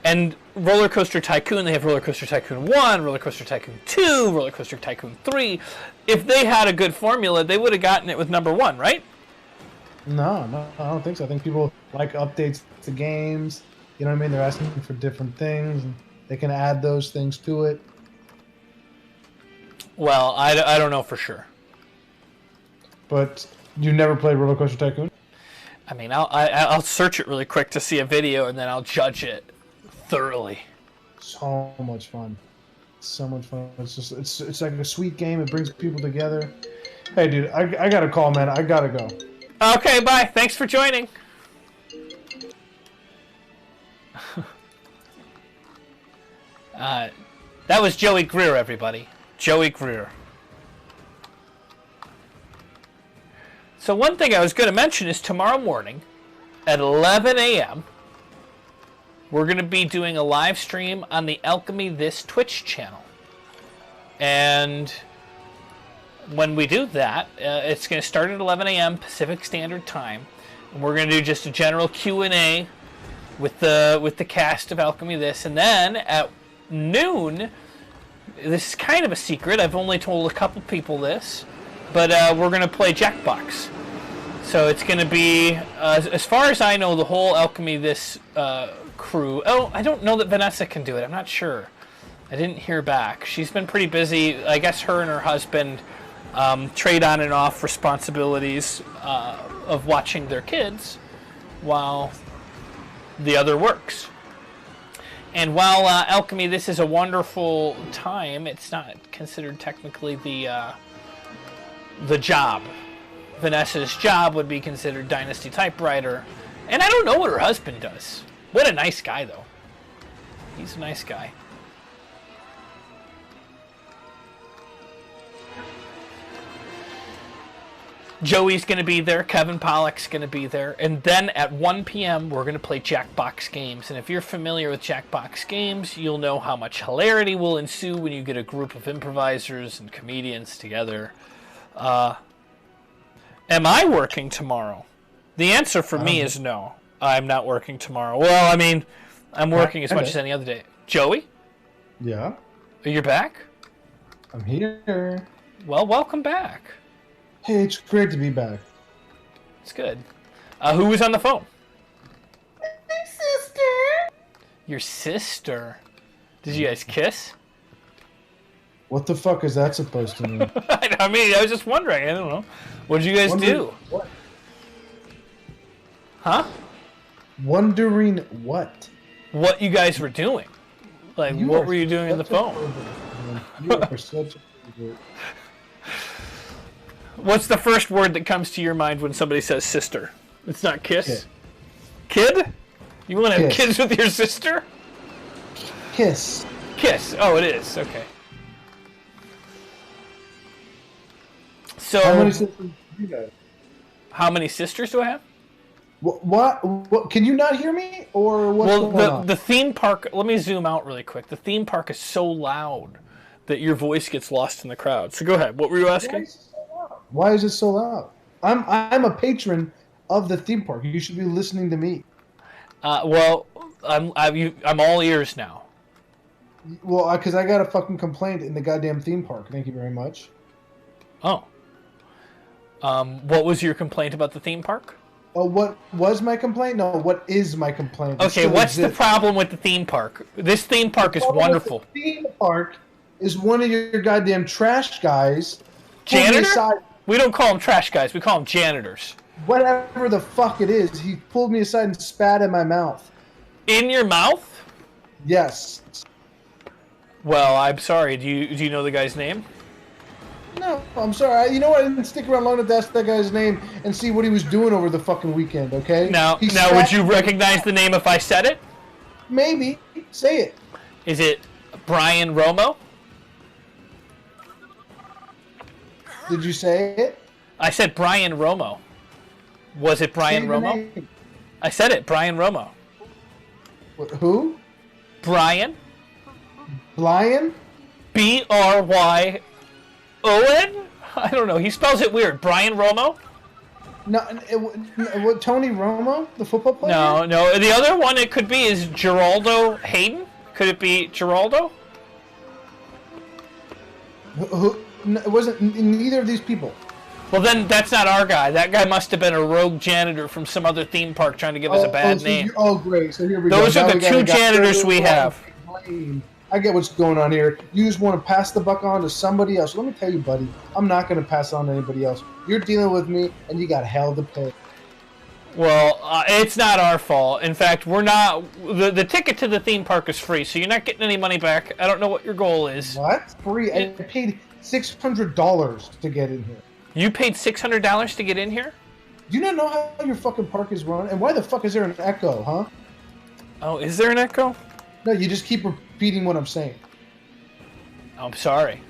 And Roller Coaster Tycoon, they have Roller Coaster Tycoon 1, Roller Coaster Tycoon 2, Roller Coaster Tycoon 3. If they had a good formula, they would have gotten it with number 1, right? No, I don't think so. I think people like updates to games. You know what I mean? They're asking for different things, and they can add those things to it. Well, I don't know for sure. But you never played Roller Coaster Tycoon? I mean, I'll search it really quick to see a video, and then I'll judge it thoroughly. So much fun. So much fun. It's like a sweet game. It brings people together. Hey, dude, I got a call, man. I gotta go. Okay, bye. Thanks for joining. That was Joey Greer, everybody. Joey Greer. So one thing I was going to mention is tomorrow morning at 11 a.m. we're going to be doing a live stream on the Alchemy This Twitch channel. And when we do that, it's going to start at 11 a.m. Pacific Standard Time. And we're going to do just a general Q&A with the cast of Alchemy This. And then at noon, this is kind of a secret. I've only told a couple people this. But we're going to play Jackbox. So it's going to be, as far as I know, the whole Alchemy This crew. Oh, I don't know that Vanessa can do it. I'm not sure. I didn't hear back. She's been pretty busy. I guess her and her husband trade on and off responsibilities of watching their kids while the other works. And while Alchemy This is a wonderful time, it's not considered technically the job. Vanessa's job would be considered Dynasty Typewriter, And I don't know what her husband does. What a nice guy, though. He's a nice guy. Joey's going to be there. Kevin Pollock's going to be there. And then at 1 p.m., we're going to play Jackbox games. And if you're familiar with Jackbox games, you'll know how much hilarity will ensue when you get a group of improvisers and comedians together. Am I working tomorrow? The answer for me is no. I'm not working tomorrow. Well, I mean, I'm working as much as any other day. Joey? Yeah? You're back? I'm here. Well, welcome back. Hey, it's great to be back. It's good. Who was on the phone? My sister. Your sister? Did you guys kiss? What the fuck is that supposed to mean? I mean, I was just wondering. I don't know. What did you guys do? What? Huh? Wondering what? What you guys were doing. Like, what were you doing on the phone? You are such a pervert. What's the first word that comes to your mind when somebody says sister? It's not kiss? Kid? You want to have kids with your sister? Kiss. Kiss. Oh, it is. Okay. So, How many sisters do you have? How many sisters do I have? What? Can you not hear me? Or what's going on? The theme park, let me zoom out really quick. The theme park is so loud that your voice gets lost in the crowd. So go ahead. What were you asking? Why is it so loud? I'm a patron of the theme park. You should be listening to me. Well, I'm all ears now. Well, because I got a fucking complaint in the goddamn theme park. Thank you very much. Oh. What was your complaint about the theme park? Oh, what was my complaint? No, what is my complaint? Okay, what's the problem with the theme park? This theme park is wonderful. The theme park is one of your goddamn trash guys. Janitor? We don't call them trash guys. We call them janitors. Whatever the fuck it is, he pulled me aside and spat in my mouth. In your mouth? Yes. Well, I'm sorry. Do you know the guy's name? No, I'm sorry. You know what? I didn't stick around long enough to ask that guy's name and see what he was doing over the fucking weekend, okay? Now, would you recognize the name if I said it? Maybe. Say it. Is it Brian Romo? Did you say it? I said Brian Romo. Was it Brian Romo? Name. I said it, Brian Romo. Who? Brian? Blyan? B-R-Y-O-N? I don't know. He spells it weird. Brian Romo? No, what? Tony Romo, the football player? No. The other one it could be is Geraldo Hayden. Could it be Geraldo? Who? No, it wasn't neither of these people. Well, then that's not our guy. That guy must have been a rogue janitor from some other theme park trying to give us a bad name. Great. So here we go. Those are the two janitors we have. I get what's going on here. You just want to pass the buck on to somebody else. Let me tell you, buddy, I'm not going to pass it on to anybody else. You're dealing with me, and you got hell to pay. Well, it's not our fault. In fact, we're not. The ticket to the theme park is free, so you're not getting any money back. I don't know what your goal is. What? Free? I paid $600 to get in here. You paid $600 to get in here? Do you not know how your fucking park is run? And why the fuck is there an echo, huh? Oh, is there an echo? No, you just keep repeating what I'm saying. I'm sorry.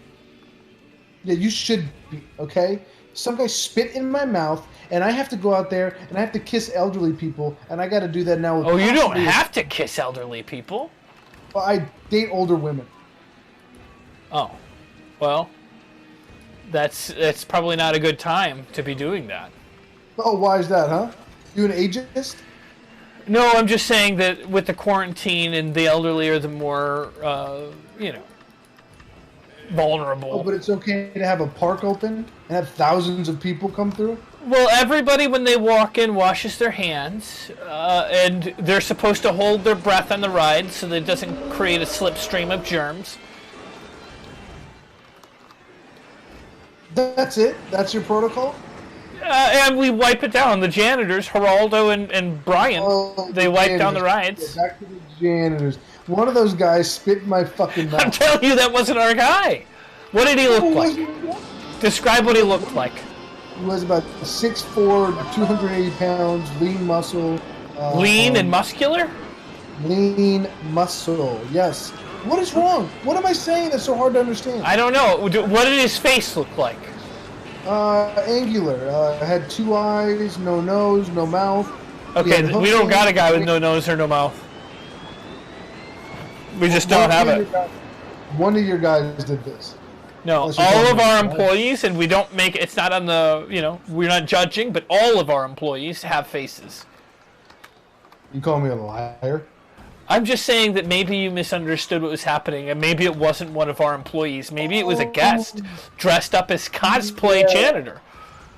Yeah, you should be, okay? Some guy spit in my mouth, and I have to go out there, and I have to kiss elderly people, and I got to do that now with... Oh, you don't have to kiss elderly people. Well, I date older women. Oh. Well, that's probably not a good time to be doing that. Oh, why is that, huh? You an ageist? No, I'm just saying that with the quarantine and the elderly are the more, vulnerable. Oh, but it's okay to have a park open and have thousands of people come through? Well, everybody when they walk in washes their hands, and they're supposed to hold their breath on the ride so that it doesn't create a slipstream of germs. That's it? That's your protocol? And we wipe it down. The janitors, Geraldo and Brian, they wipe down the rides. Yeah, back to the janitors. One of those guys spit in my fucking mouth. I'm telling you, that wasn't our guy. What did he look like? Describe what he looked like. He was about 6'4", 280 pounds, lean muscle, Lean and muscular? Lean muscle. Yes. What is wrong? What am I saying that's so hard to understand? I don't know. What did his face look like? Angular. Had 2 eyes, no nose, no mouth. Okay, we don't got a guy with no nose or no mouth. We just don't have it. One of your guys did this. No, all of our employees, and we don't make it's not on the, we're not judging, but all of our employees have faces. You call me a liar? I'm just saying that maybe you misunderstood what was happening, and maybe it wasn't one of our employees. Maybe it was a guest dressed up as cosplay janitor.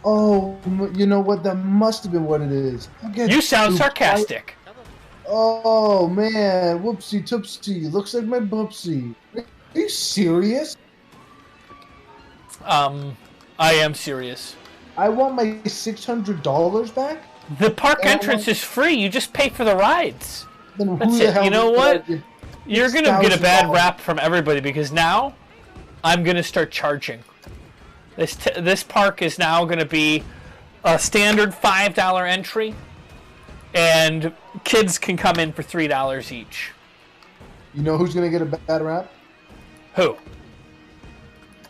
Oh, you know what? That must have been what it is. You sound sarcastic. Oh, man. Whoopsie toopsie. Looks like my boopsie. Are you serious? I am serious. I want my $600 back? The park entrance is free. You just pay for the rides. Then That's it. You know what? You're going to get a bad rap from everybody because now I'm going to start charging. This park is now going to be a standard $5 entry, and kids can come in for $3 each. You know who's going to get a bad rap? Who?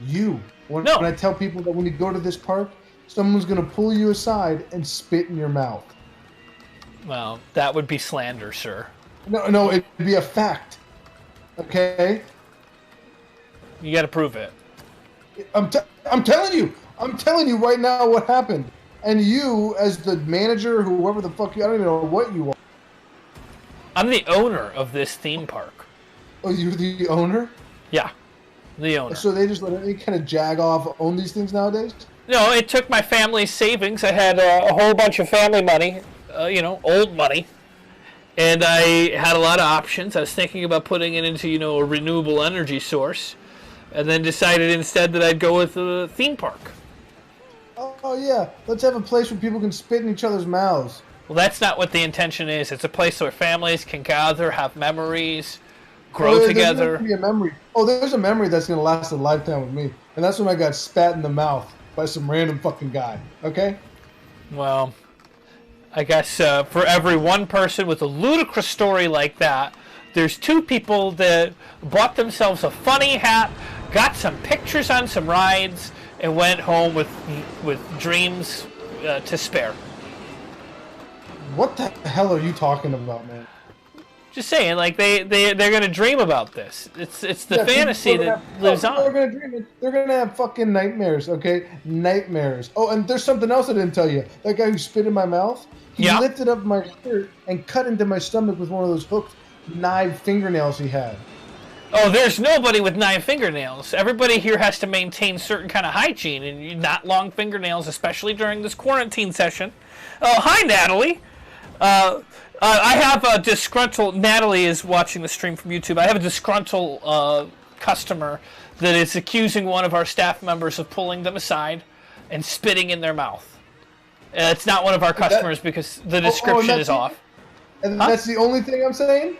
You. When I tell people that when you go to this park, someone's going to pull you aside and spit in your mouth. Well, that would be slander, sir. No, it'd be a fact. Okay? You got to prove it. I'm telling you right now what happened. And you, as the manager, whoever the fuck you, I don't even know what you are. I'm the owner of this theme park. Oh, you're the owner? Yeah, the owner. So they just let any kind of jag off own these things nowadays? No, it took my family's savings. I had a whole bunch of family money, old money. And I had a lot of options. I was thinking about putting it into, a renewable energy source. And then decided instead that I'd go with the theme park. Oh, yeah. Let's have a place where people can spit in each other's mouths. Well, that's not what the intention is. It's a place where families can gather, have memories, grow together. There's a memory. Oh, there's a memory that's going to last a lifetime with me. And that's when I got spat in the mouth by some random fucking guy. Okay? Well, I guess for every one person with a ludicrous story like that, there's 2 people that bought themselves a funny hat, got some pictures on some rides, and went home with dreams to spare. What the hell are you talking about, man? Just saying, like they're gonna dream about this. It's the fantasy that lives on. They're gonna dream it. They're gonna have fucking nightmares, okay? Nightmares. Oh, and there's something else I didn't tell you. That guy who spit in my mouth, he lifted up my shirt and cut into my stomach with one of those hooked knife fingernails he had. Oh, there's nobody with 9 fingernails. Everybody here has to maintain certain kind of hygiene and not long fingernails, especially during this quarantine session. Hi, Natalie. I have a disgruntled... Natalie is watching the stream from YouTube. I have a disgruntled customer that is accusing one of our staff members of pulling them aside and spitting in their mouth. It's not one of our customers because the description is off. And that's the only thing I'm saying?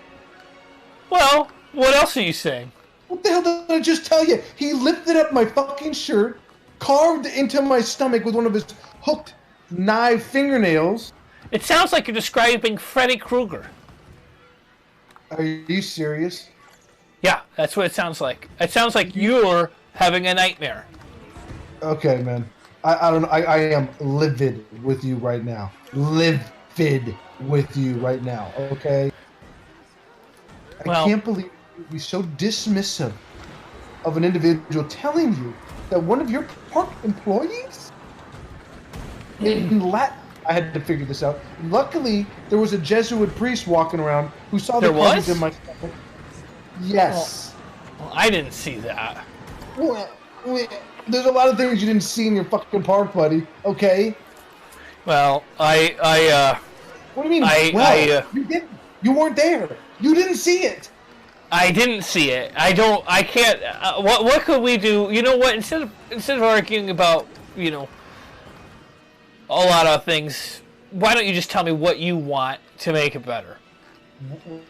Well, what else are you saying? What the hell did I just tell you? He lifted up my fucking shirt, carved into my stomach with one of his hooked knife fingernails. It sounds like you're describing Freddy Krueger. Are you serious? Yeah, that's what it sounds like. It sounds like you're having a nightmare. Okay, man. I don't know. I am livid with you right now. Livid with you right now, okay? I can't believe you'd be so dismissive of an individual telling you that one of your park employees in Latin... I had to figure this out. Luckily, there was a Jesuit priest walking around who saw the carvings in my stomach. Yes. Well, I didn't see that. Well, there's a lot of things you didn't see in your fucking park, buddy. Okay. Well, What do you mean? You didn't. You weren't there. You didn't see it. I didn't see it. I can't. What could we do? You know what? Instead of arguing about a lot of things, why don't you just tell me what you want to make it better?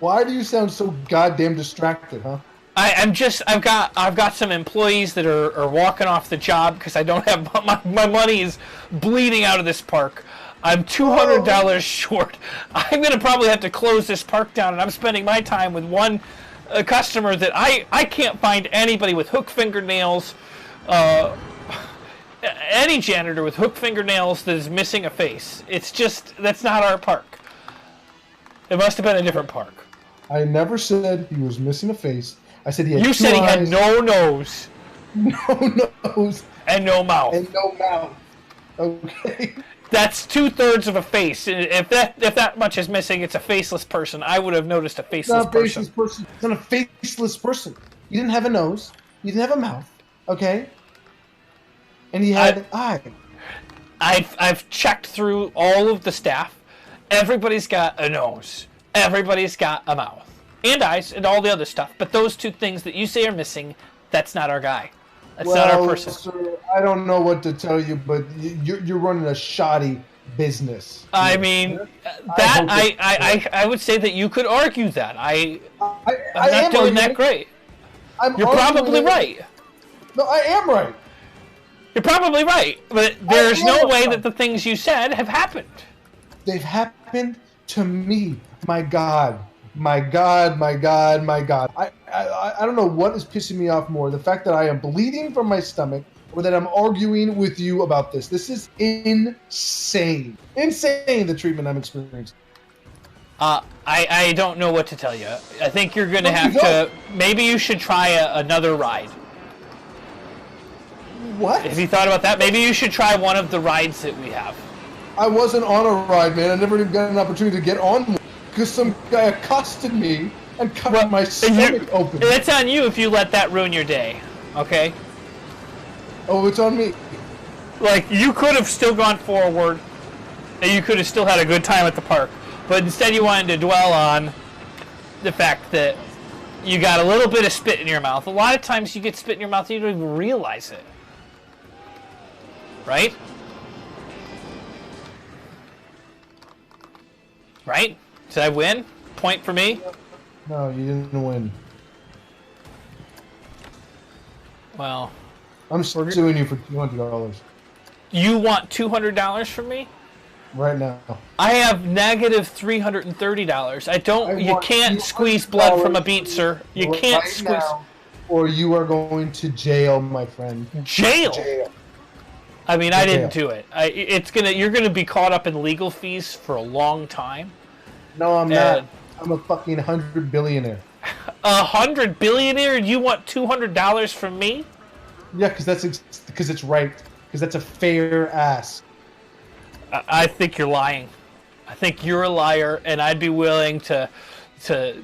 Why do you sound so goddamn distracted, huh? I've got some employees that are walking off the job because I don't have my money is bleeding out of this park. I'm $200 short. I'm going to probably have to close this park down, and I'm spending my time with one customer that I can't find anybody with hook fingernails, any janitor with hook fingernails that is missing a face. It's just, that's not our park. It must have been a different park. I never said he was missing a face. I said he had You said he had no nose. No nose. And no mouth. And no mouth. Okay. That's 2/3 of a face. If that much is missing, it's a faceless person. I would have noticed a faceless person. It's not a faceless person. You didn't have a nose. You didn't have a mouth. Okay. And he had eyes. I've checked through all of the staff. Everybody's got a nose. Everybody's got a mouth. And eyes and all the other stuff. But those two things that you say are missing, that's not our guy. That's not our person. Sir, I don't know what to tell you, but you're running a shoddy business. I mean, that I would say that you could argue that. I'm not doing that great. You're probably right. No, I am right. You're probably right, but there's no way that the things you said have happened. They've happened to me. My God. My God, my God, my God. I don't know what is pissing me off more. The fact that I am bleeding from my stomach or that I'm arguing with you about this. This is insane. Insane, the treatment I'm experiencing. I don't know what to tell you. I think you're going to have to... Maybe you should try another ride. What? Have you thought about that? Maybe you should try one of the rides that we have. I wasn't on a ride, man. I never even got an opportunity to get on one. Because some guy accosted me and cut my stomach open. It's on you if you let that ruin your day, okay? Oh, it's on me. Like, you could have still gone forward, and you could have still had a good time at the park. But instead you wanted to dwell on the fact that you got a little bit of spit in your mouth. A lot of times you get spit in your mouth and you don't even realize it. Right? Right? Did I win? Point for me? No, you didn't win. Well... I'm suing you for $200. You want $200 from me? Right now. I have negative $330. I don't... You can't squeeze blood from a beat, sir. You can't squeeze... Now, or you are going to jail, my friend. Jail? I mean, I didn't do it. You're gonna be caught up in legal fees for a long time. No, I'm not. I'm a fucking 100 billionaire. 100 billionaire? You want $200 from me? Yeah, because it's right. Because that's a fair ask. I think you're lying. I think you're a liar, and I'd be willing to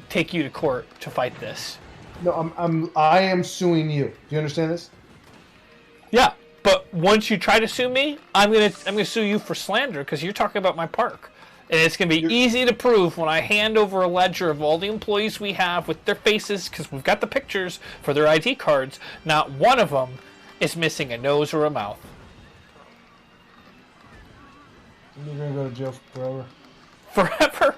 take you to court to fight this. No, I am suing you. Do you understand this? Yeah. But once you try to sue me, I'm gonna sue you for slander because you're talking about my park, and it's gonna be easy to prove when I hand over a ledger of all the employees we have with their faces, because we've got the pictures for their ID cards. Not one of them is missing a nose or a mouth. You're gonna go to jail forever. Forever?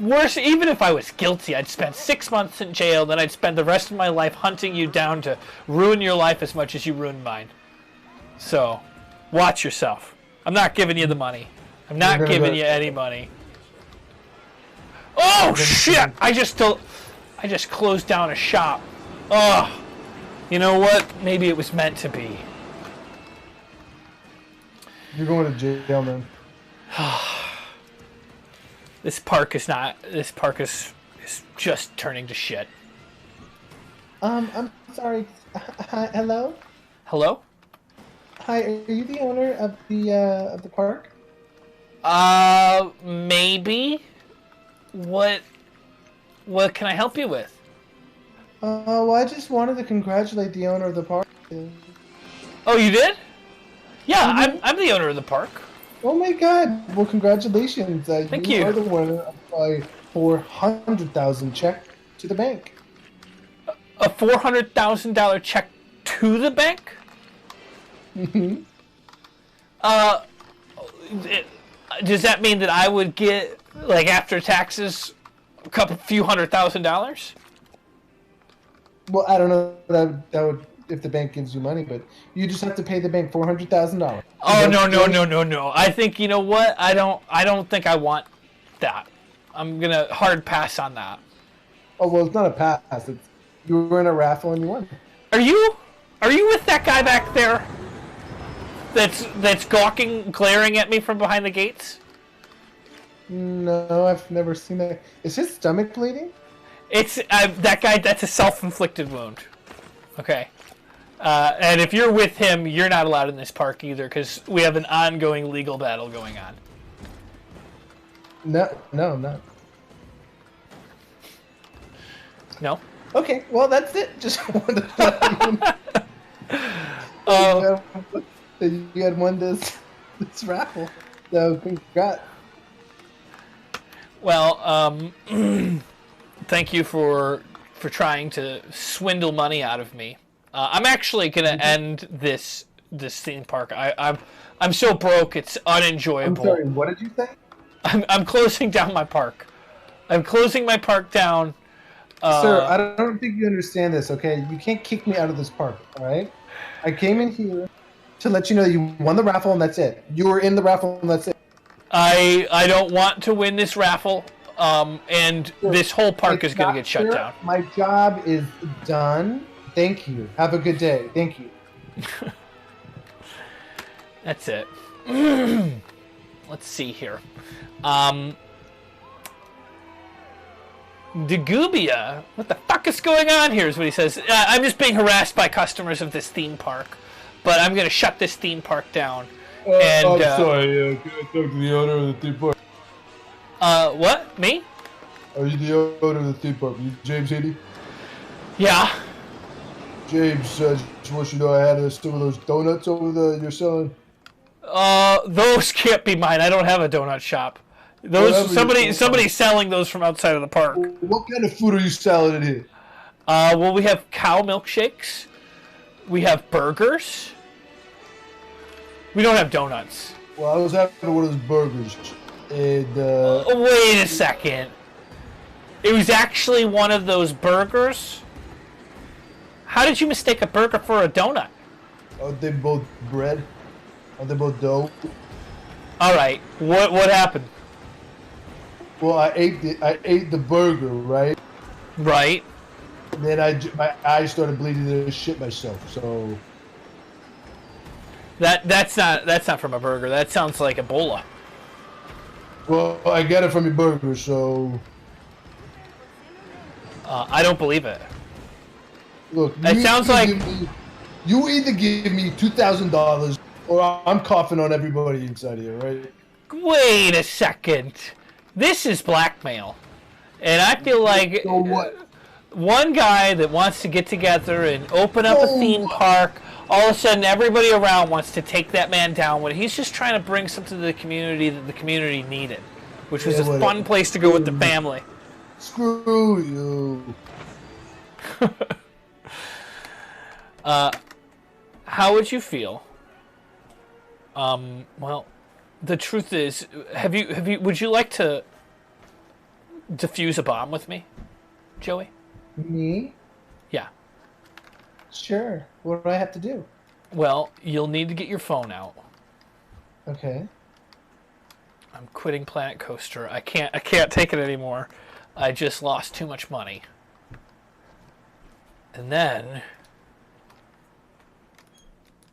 Worse, even if I was guilty, I'd spend 6 months in jail, then I'd spend the rest of my life hunting you down to ruin your life as much as you ruined mine. So, watch yourself. I'm not giving you the money. I'm not giving you any money. Oh shit! I just closed down a shop. Oh, you know what? Maybe it was meant to be. You're going to jail, man. This park is not. This park is just turning to shit. I'm sorry. Hello. Hello. Hi, are you the owner of the park? Maybe. What can I help you with? Well, I just wanted to congratulate the owner of the park. Oh, you did? Yeah, I'm the owner of the park. Oh my God! Well, congratulations. Thank you. You are the winner of a $400,000 check to the bank. A $400,000 check to the bank? Mm-hmm. Does that mean that I would get, like, after taxes, few $100,000? Well, I don't know. That would if the bank gives you money, but you just have to pay the bank $400,000. Oh no! I think you know what? I don't think I want that. I'm gonna hard pass on that. Oh well, it's not a pass. It's you were in a raffle and you won. Are you with that guy back there? That's gawking, glaring at me from behind the gates. No, I've never seen that. Is his stomach bleeding? It's that guy. That's a self-inflicted wound. Okay. And if you're with him, you're not allowed in this park either, because we have an ongoing legal battle going on. No. No? Okay, well that's it. Just wanted to you had won this raffle. So congrats. Well, thank you for trying to swindle money out of me. I'm actually gonna end this theme park. I'm so broke it's unenjoyable. I'm sorry. What did you say? I'm closing down my park. I'm closing my park down. Sir, I don't think you understand this. Okay, you can't kick me out of this park. All right. I came in here to let you know that you won the raffle and that's it. You were in the raffle and that's it. I don't want to win this raffle. And this whole park is going to get shut down. My job is done. Thank you. Have a good day. Thank you. That's it. Let's see here. Dagubia, what the fuck is going on here is what he says. I'm just being harassed by customers of this theme park, but I'm going to shut this theme park down. I'm sorry, can I talk to the owner of the theme park? What? Me? Are you the owner of the theme park? Are you James Haney? Yeah. James, just want you to know I had some of those donuts over there you're selling. Those can't be mine. I don't have a donut shop. Those somebody's selling those from outside of the park. What kind of food are you selling in here? Well, we have cow milkshakes. We have burgers. We don't have donuts. Well, I was having one of those burgers, and wait a second. It was actually one of those burgers? How did you mistake a burger for a donut? Are they both bread? Are they both dough? All right. What happened? Well, I ate the burger, right? Right. And then my eyes started bleeding and shit myself. So that's not from a burger. That sounds like Ebola. Well, I got it from your burger, so I don't believe it. Look, it sounds like you either give me $2,000 or I'm coughing on everybody inside here, right? Wait a second. This is blackmail. And I feel like so what? One guy that wants to get together and open up a theme park, all of a sudden everybody around wants to take that man down when he's just trying to bring something to the community that the community needed, which was a fun place to go with the family. Screw you. How would you feel? Well, the truth is, would you like to defuse a bomb with me, Joey? Me? Yeah. Sure. What do I have to do? Well, you'll need to get your phone out. Okay. I'm quitting Planet Coaster. I can't take it anymore. I just lost too much money. And then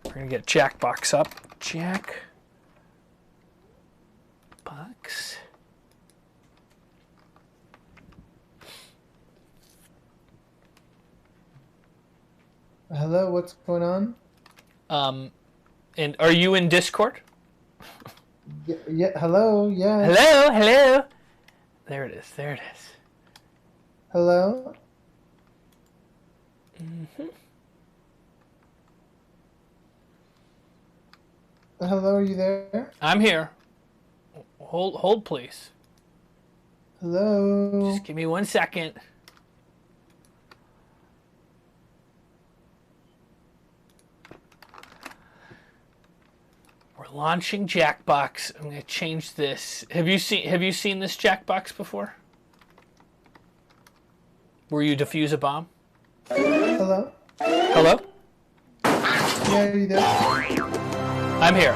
we're gonna get Jackbox up. Jackbox. Hello, what's going on? And are you in Discord? Yeah, hello, yeah. Hello. There it is. Hello? Mm-hmm. Hello, are you there? I'm here. Hold, please. Hello? Just give me 1 second. We're launching Jackbox. I'm gonna change this. Have you seen this Jackbox before? Where you defuse a bomb? Hello? Hello? Yeah, are you there? I'm here.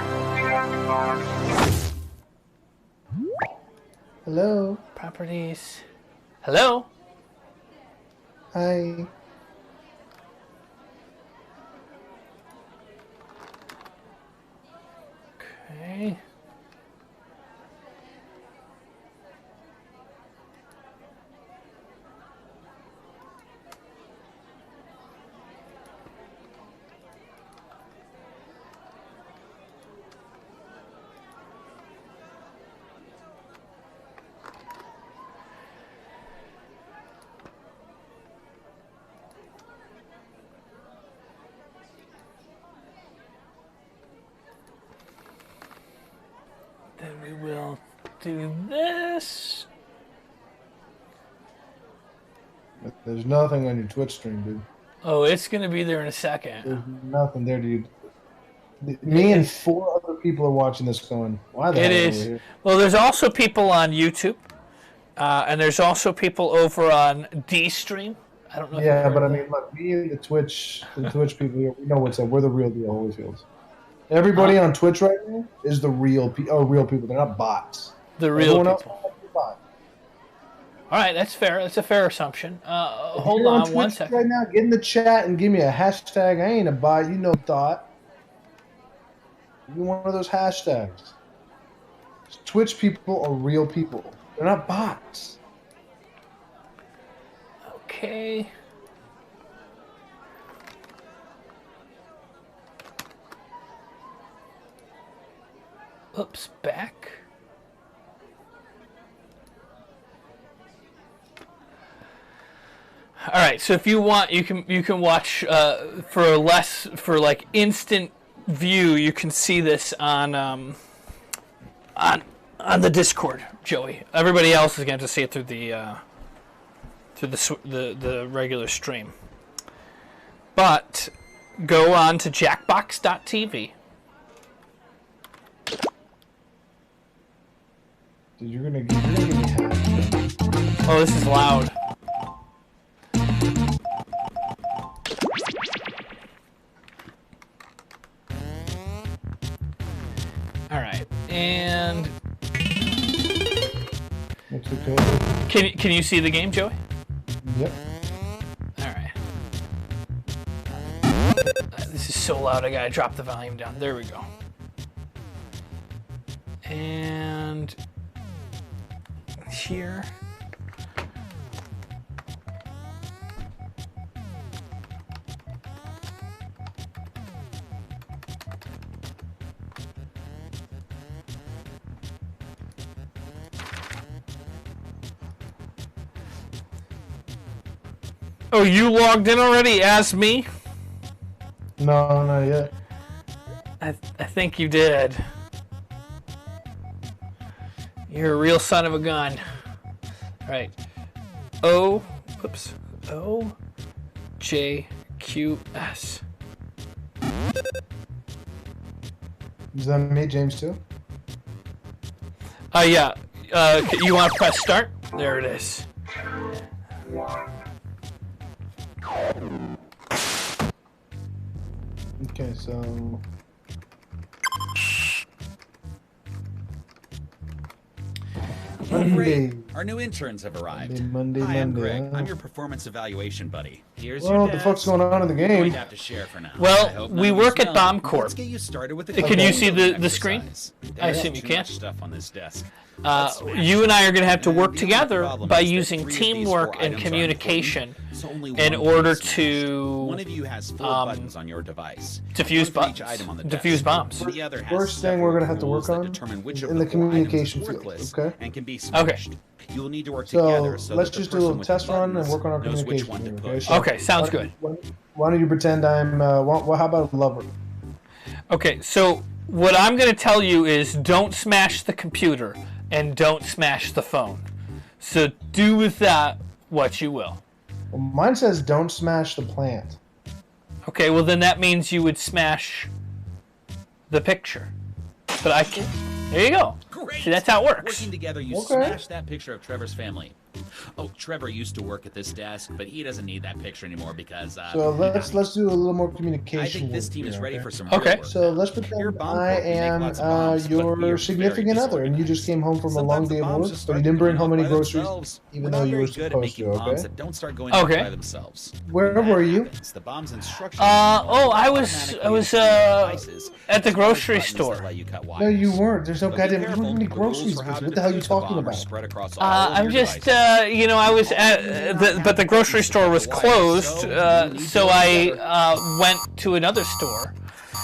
Hello. Properties. Hello? Hi. Okay. Then we will do this. There's nothing on your Twitch stream, dude. Oh, it's going to be there in a second. There's nothing there, dude. Me and 4 other people are watching this going, why the hell It are we is. here? Well, there's also people on YouTube. And there's also people over on D-Stream. I don't know if Yeah, you've but heard I of mean, look, me and the Twitch people here, we know what's up. We're the real deal, Holyfields. Everybody on Twitch right now is the real people. They're not bots. the real Everyone people. else is a bot. All right, that's fair. That's a fair assumption. If Hold you're on Twitch one second. right now, get in the chat and give me a hashtag. I ain't a bot. You know thought. Give me one of those hashtags. Twitch people are real people. They're not bots. Okay. Oops, back. All right, so if you want, you can watch for like instant view. You can see this on the Discord, Joey. Everybody else is going to see it through the regular stream. But go on to jackbox.tv. Dude, you're gonna give me hashtags. Oh, this is loud. All right, and What's the code? can you see the game, Joey? Yep. All right. This is so loud. I gotta drop the volume down. There we go. And here. Oh, you logged in already as me? No, not yet. I think you did. You're a real son of a gun. All right. Whoops. OJQS. Does that meet James too? Yeah. You want to press start? There it is. Okay, so Monday. Our new interns have arrived. Monday, Hi, I'm Monday, Greg. huh? I'm your performance evaluation buddy. Here's Well, your what the desk. fuck's going on in the We're going game? to have to share for now. Well, I hope we none of work us at know. Bomb Corp. Let's get you started with the Can you see the exercise. screen? I There's assume you too can. much stuff on this desk. You and I are going to have to work The only together problem by is that using 3 of these 4 teamwork and items are communication important, so only in one order can be smashed. to One of you has 4 buttons on your device. defuse One for each buttons. item on the Defuse desk. bombs. The other has First thing we're gonna have to rules work that on determine which is of in the the 4 items communication is field, worthless okay? and can be Okay. smashed. You'll need to work So together so let's that the just do a little person with the test run and buttons work on our knows which communication. one to here, push. Okay, sounds good. Why don't you pretend I'm? Well, how about a lover? Okay, so what I'm going to tell you is don't smash the computer and don't smash the phone. So do with that what you will. Well, mine says don't smash the plant. Okay, well then that means you would smash the picture. But I can. There you go. Great. See, that's how it works. Working together, you Okay. smash that picture of Trevor's family. Oh, Trevor used to work at this desk, but he doesn't need that picture anymore because. So let's do a little more communication. I think this work team is here, ready okay? for some Okay. real work. So let's Your pretend bomb I corp can make am lots of bombs, but we are your very significant other, and you just came home from a long Sometimes the day of bombs work, just but you start didn't bring going home off any by groceries, themselves. even We're though not you very were good at supposed making to. bombs Okay. that don't start going off Okay. by themselves. Where When that were you? happens, the bomb's instructions Oh, I was automatically devices, at the as well as grocery buttons that store. let you cut No, you wires. weren't. There's no But be goddamn. You careful, don't need the rules groceries. for how to What the hell are you defuse a talking bomb are about? spread across all of I'm your just, devices. you know, I was at, but the grocery store was closed, so I went to another store.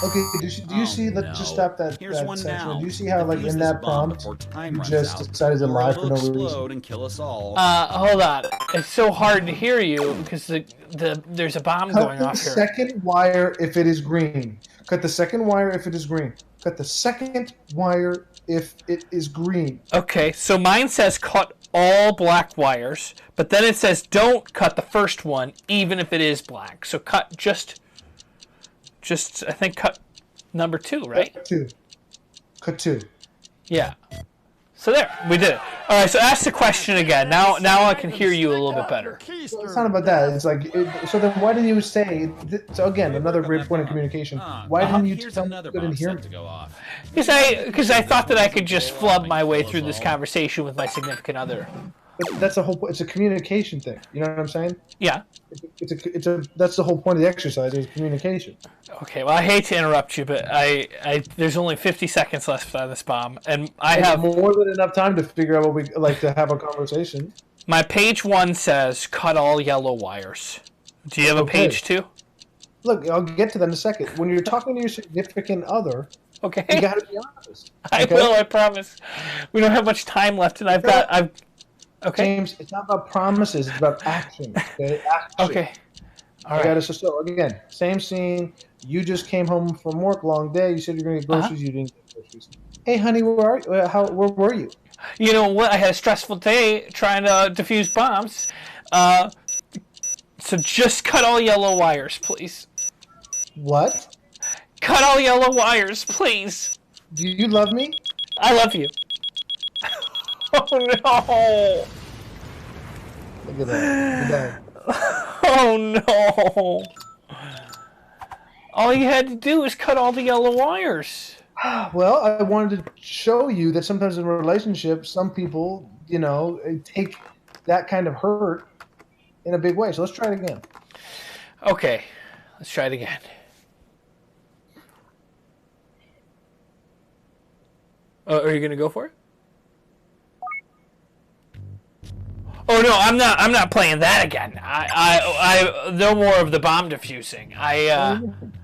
Okay, do you see that? Just stop that. Here's that one section. now. Do you see how, like, Defuse in this that bomb prompt, before time you runs just out. decided to The lie world for will no reason? explode and kill us all. Hold on. It's so hard to hear you because there's a bomb Cut going the off here. second wire if it is green. Cut the second wire if it is green. Cut the second wire if it is green. Okay, so mine says cut all black wires, but then it says don't cut the first one, even if it is black. So cut just I think cut number 2, right? Cut 2. Cut 2. Yeah. So there, we did it. All right, so ask the question again. Now I can hear you a little bit better. Well, it's not about that. It's like, so then why didn't you say? So again, another great point of communication. Why didn't you Here's tell me another you couldn't bomb hear set me? to go off. Because I thought that I could just flub my way through this conversation with my significant other. But that's the whole. It's a communication thing. You know what I'm saying? Yeah. It's a. That's the whole point of the exercise is communication. Okay, well, I hate to interrupt you, but I there's only 50 seconds left on this bomb, and I have more than enough time to figure out what we like to have a conversation. my page 1 says cut all yellow wires. Do you have a page 2? Look, I'll get to that in a second. When you're talking to your significant other, Okay, you gotta be honest. I okay? will. I promise. We don't have much time left, and I've. Okay. James, it's not about promises. It's about action. Okay. Action. Okay. All I right. gotta. So again, same scene. You just came home from work, long day. You said you're gonna get groceries. You didn't get groceries. Hey, honey, where are you? Where were you? You know what? I had a stressful day trying to defuse bombs. So just cut all yellow wires, please. What? Cut all yellow wires, please. Do you love me? I love you. Oh no! Look at that. Look at that. Oh no! All you had to do was cut all the yellow wires. Well, I wanted to show you that sometimes in relationships, some people, you know, take that kind of hurt in a big way. So let's try it again. Okay, let's try it again. Are you gonna go for it? Oh no, I'm not. I'm not playing that again. I no more of the bomb defusing.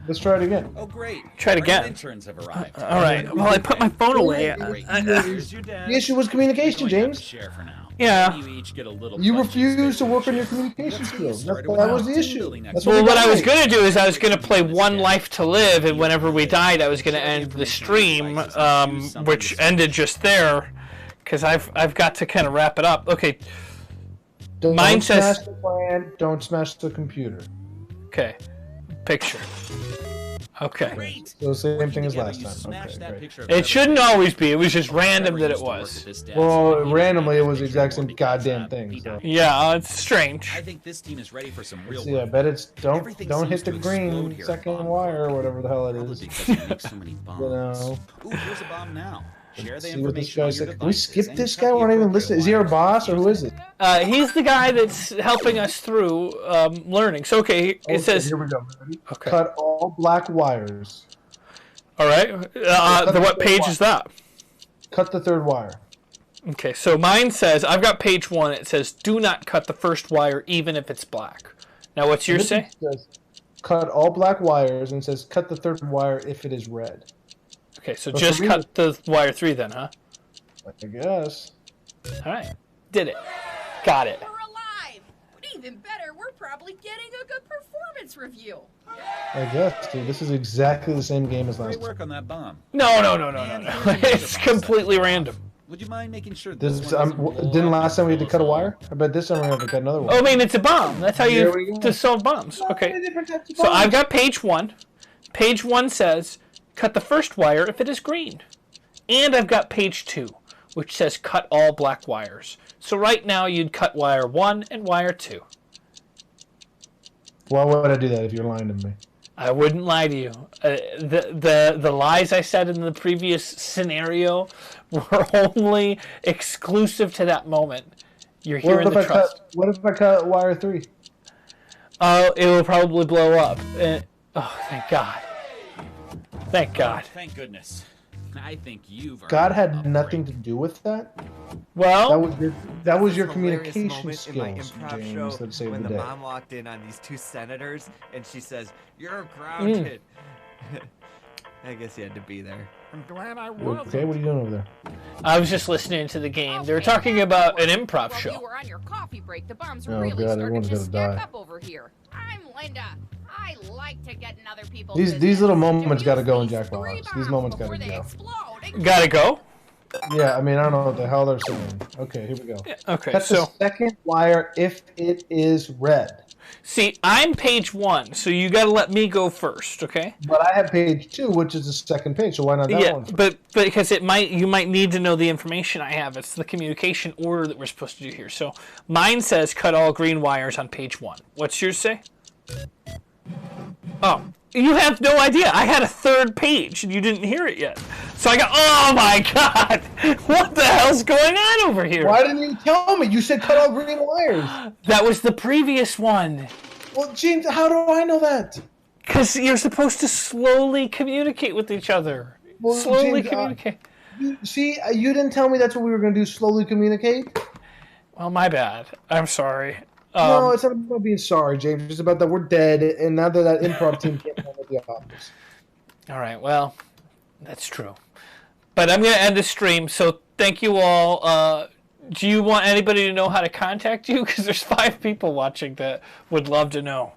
Let's try it again. Oh, great. Try it Our again. interns have arrived. All right. Well, I put my phone away. Here's your desk. The issue was communication, You're going to have to James. share for now. Yeah. You each get a little You budget refused space to work on your share. communication skills. That Started with was the team issue. building next That's Well, we what I was got. going to do is I was going to play One Life to Live, and whenever we died, I was going to end the stream, which ended just there, because I've got to kind of wrap it up. Okay. Don't Mine smash says- the plan. Don't smash the computer. Okay. Picture. Okay. Great. So same Working thing as together, last you time. smashed Okay, that great. picture of It Trevor. shouldn't always be. It was just random Trevor that it used to work was. at this desk, Well, but he randomly, didn't it was the make exact that same because, goddamn thing, he so. died. Yeah, it's strange. I think this team is ready for some real See, I work. bet it's don't Everything hit seems the to explode green here at second Bomb wire or Corp. whatever the hell it Probably is. because you make so many bombs. know. Ooh, here's a bomb now. Share the See what this information on guy your said. Can we devices skip and this cut guy? the We're not even appropriate listening. Is he our wires. boss or who is it? He's the guy that's helping us through learning. So, okay, it Okay, says... here we go. Ready? Okay. Cut all black wires. All right. What page is that? Cut the third wire. Okay, so mine says, I've got page 1. It says, do not cut the first wire, even if it's black. Now, what's yours say? It says, cut all black wires, and it says cut the third wire if it is red. Okay, so But just for me- cut the wire 3 then, huh? I guess. All right. Did it. Got it. We're alive! But even better, we're probably getting a good performance review. I guess, dude. This is exactly the same game as last Great time. work on that bomb. No. And here's another It's bomb completely set. random. Would you mind making sure This this one doesn't blow didn't up last time we had to and cut a kill us all? wire? I bet this time we're gonna have to cut another one. Oh, I mean, it's a bomb. That's how There we you go. to solve bombs. Okay. Different types of So I've bombs. got page 1. Page 1 says, cut the first wire if it is green. And I've got page 2. which says cut all black wires. So right now you'd cut wire 1 and wire 2. Why would I do that if you're lying to me? I wouldn't lie to you. The lies I said in the previous scenario were only exclusive to that moment. You're hearing the trust. What if I cut wire 3? Oh, it will probably blow up. Oh, thank God. Thank God. Thank goodness. I think you've God had earned nothing to upgrade. do with that? Well, That was your This hilarious communication moment in my skills, improv James, show that saved when the the day. mom walked in on these 2 senators and she says, "You're grounded." I guess you had to be there. I'm glad I was. Okay, what are you doing over there? I was just listening to the game. They were talking about an improv While show. you were on your coffee break, the bombs Oh, really God, started everyone's to gonna stack die. up over here. I'm Linda. I like to get in other people's These business. little moments Diffuse gotta go in these 3 Jackbox. These bombs moments before gotta they go. explode. Gotta go? Yeah, I mean, I don't know what the hell they're saying. Okay, here we go. Yeah, okay, Cut the so second wire if it is red. see, I'm page 1, so you gotta let me go first, okay? But I have page 2, which is the second page, so why not that Yeah, one first? but because you might need to know the information I have. It's the communication order that we're supposed to do here. So mine says cut all green wires on page 1. What's yours say? Oh, you have no idea. I had a 3rd page and you didn't hear it yet. So I got, oh my God, what the hell's going on over here? Why didn't you tell me? You said cut all green wires. That was the previous one. Well, James, how do I know that? Because you're supposed to slowly communicate with each other. Well, Slowly James, communicate. You didn't tell me that's what we were going to do, slowly communicate? Well, my bad. I'm sorry. No, it's not about being sorry, James. It's about that we're dead, and now that improv team can't come at the office. All right, well, that's true. But I'm going to end the stream, so thank you all. Do you want anybody to know how to contact you? Because there's 5 people watching that would love to know.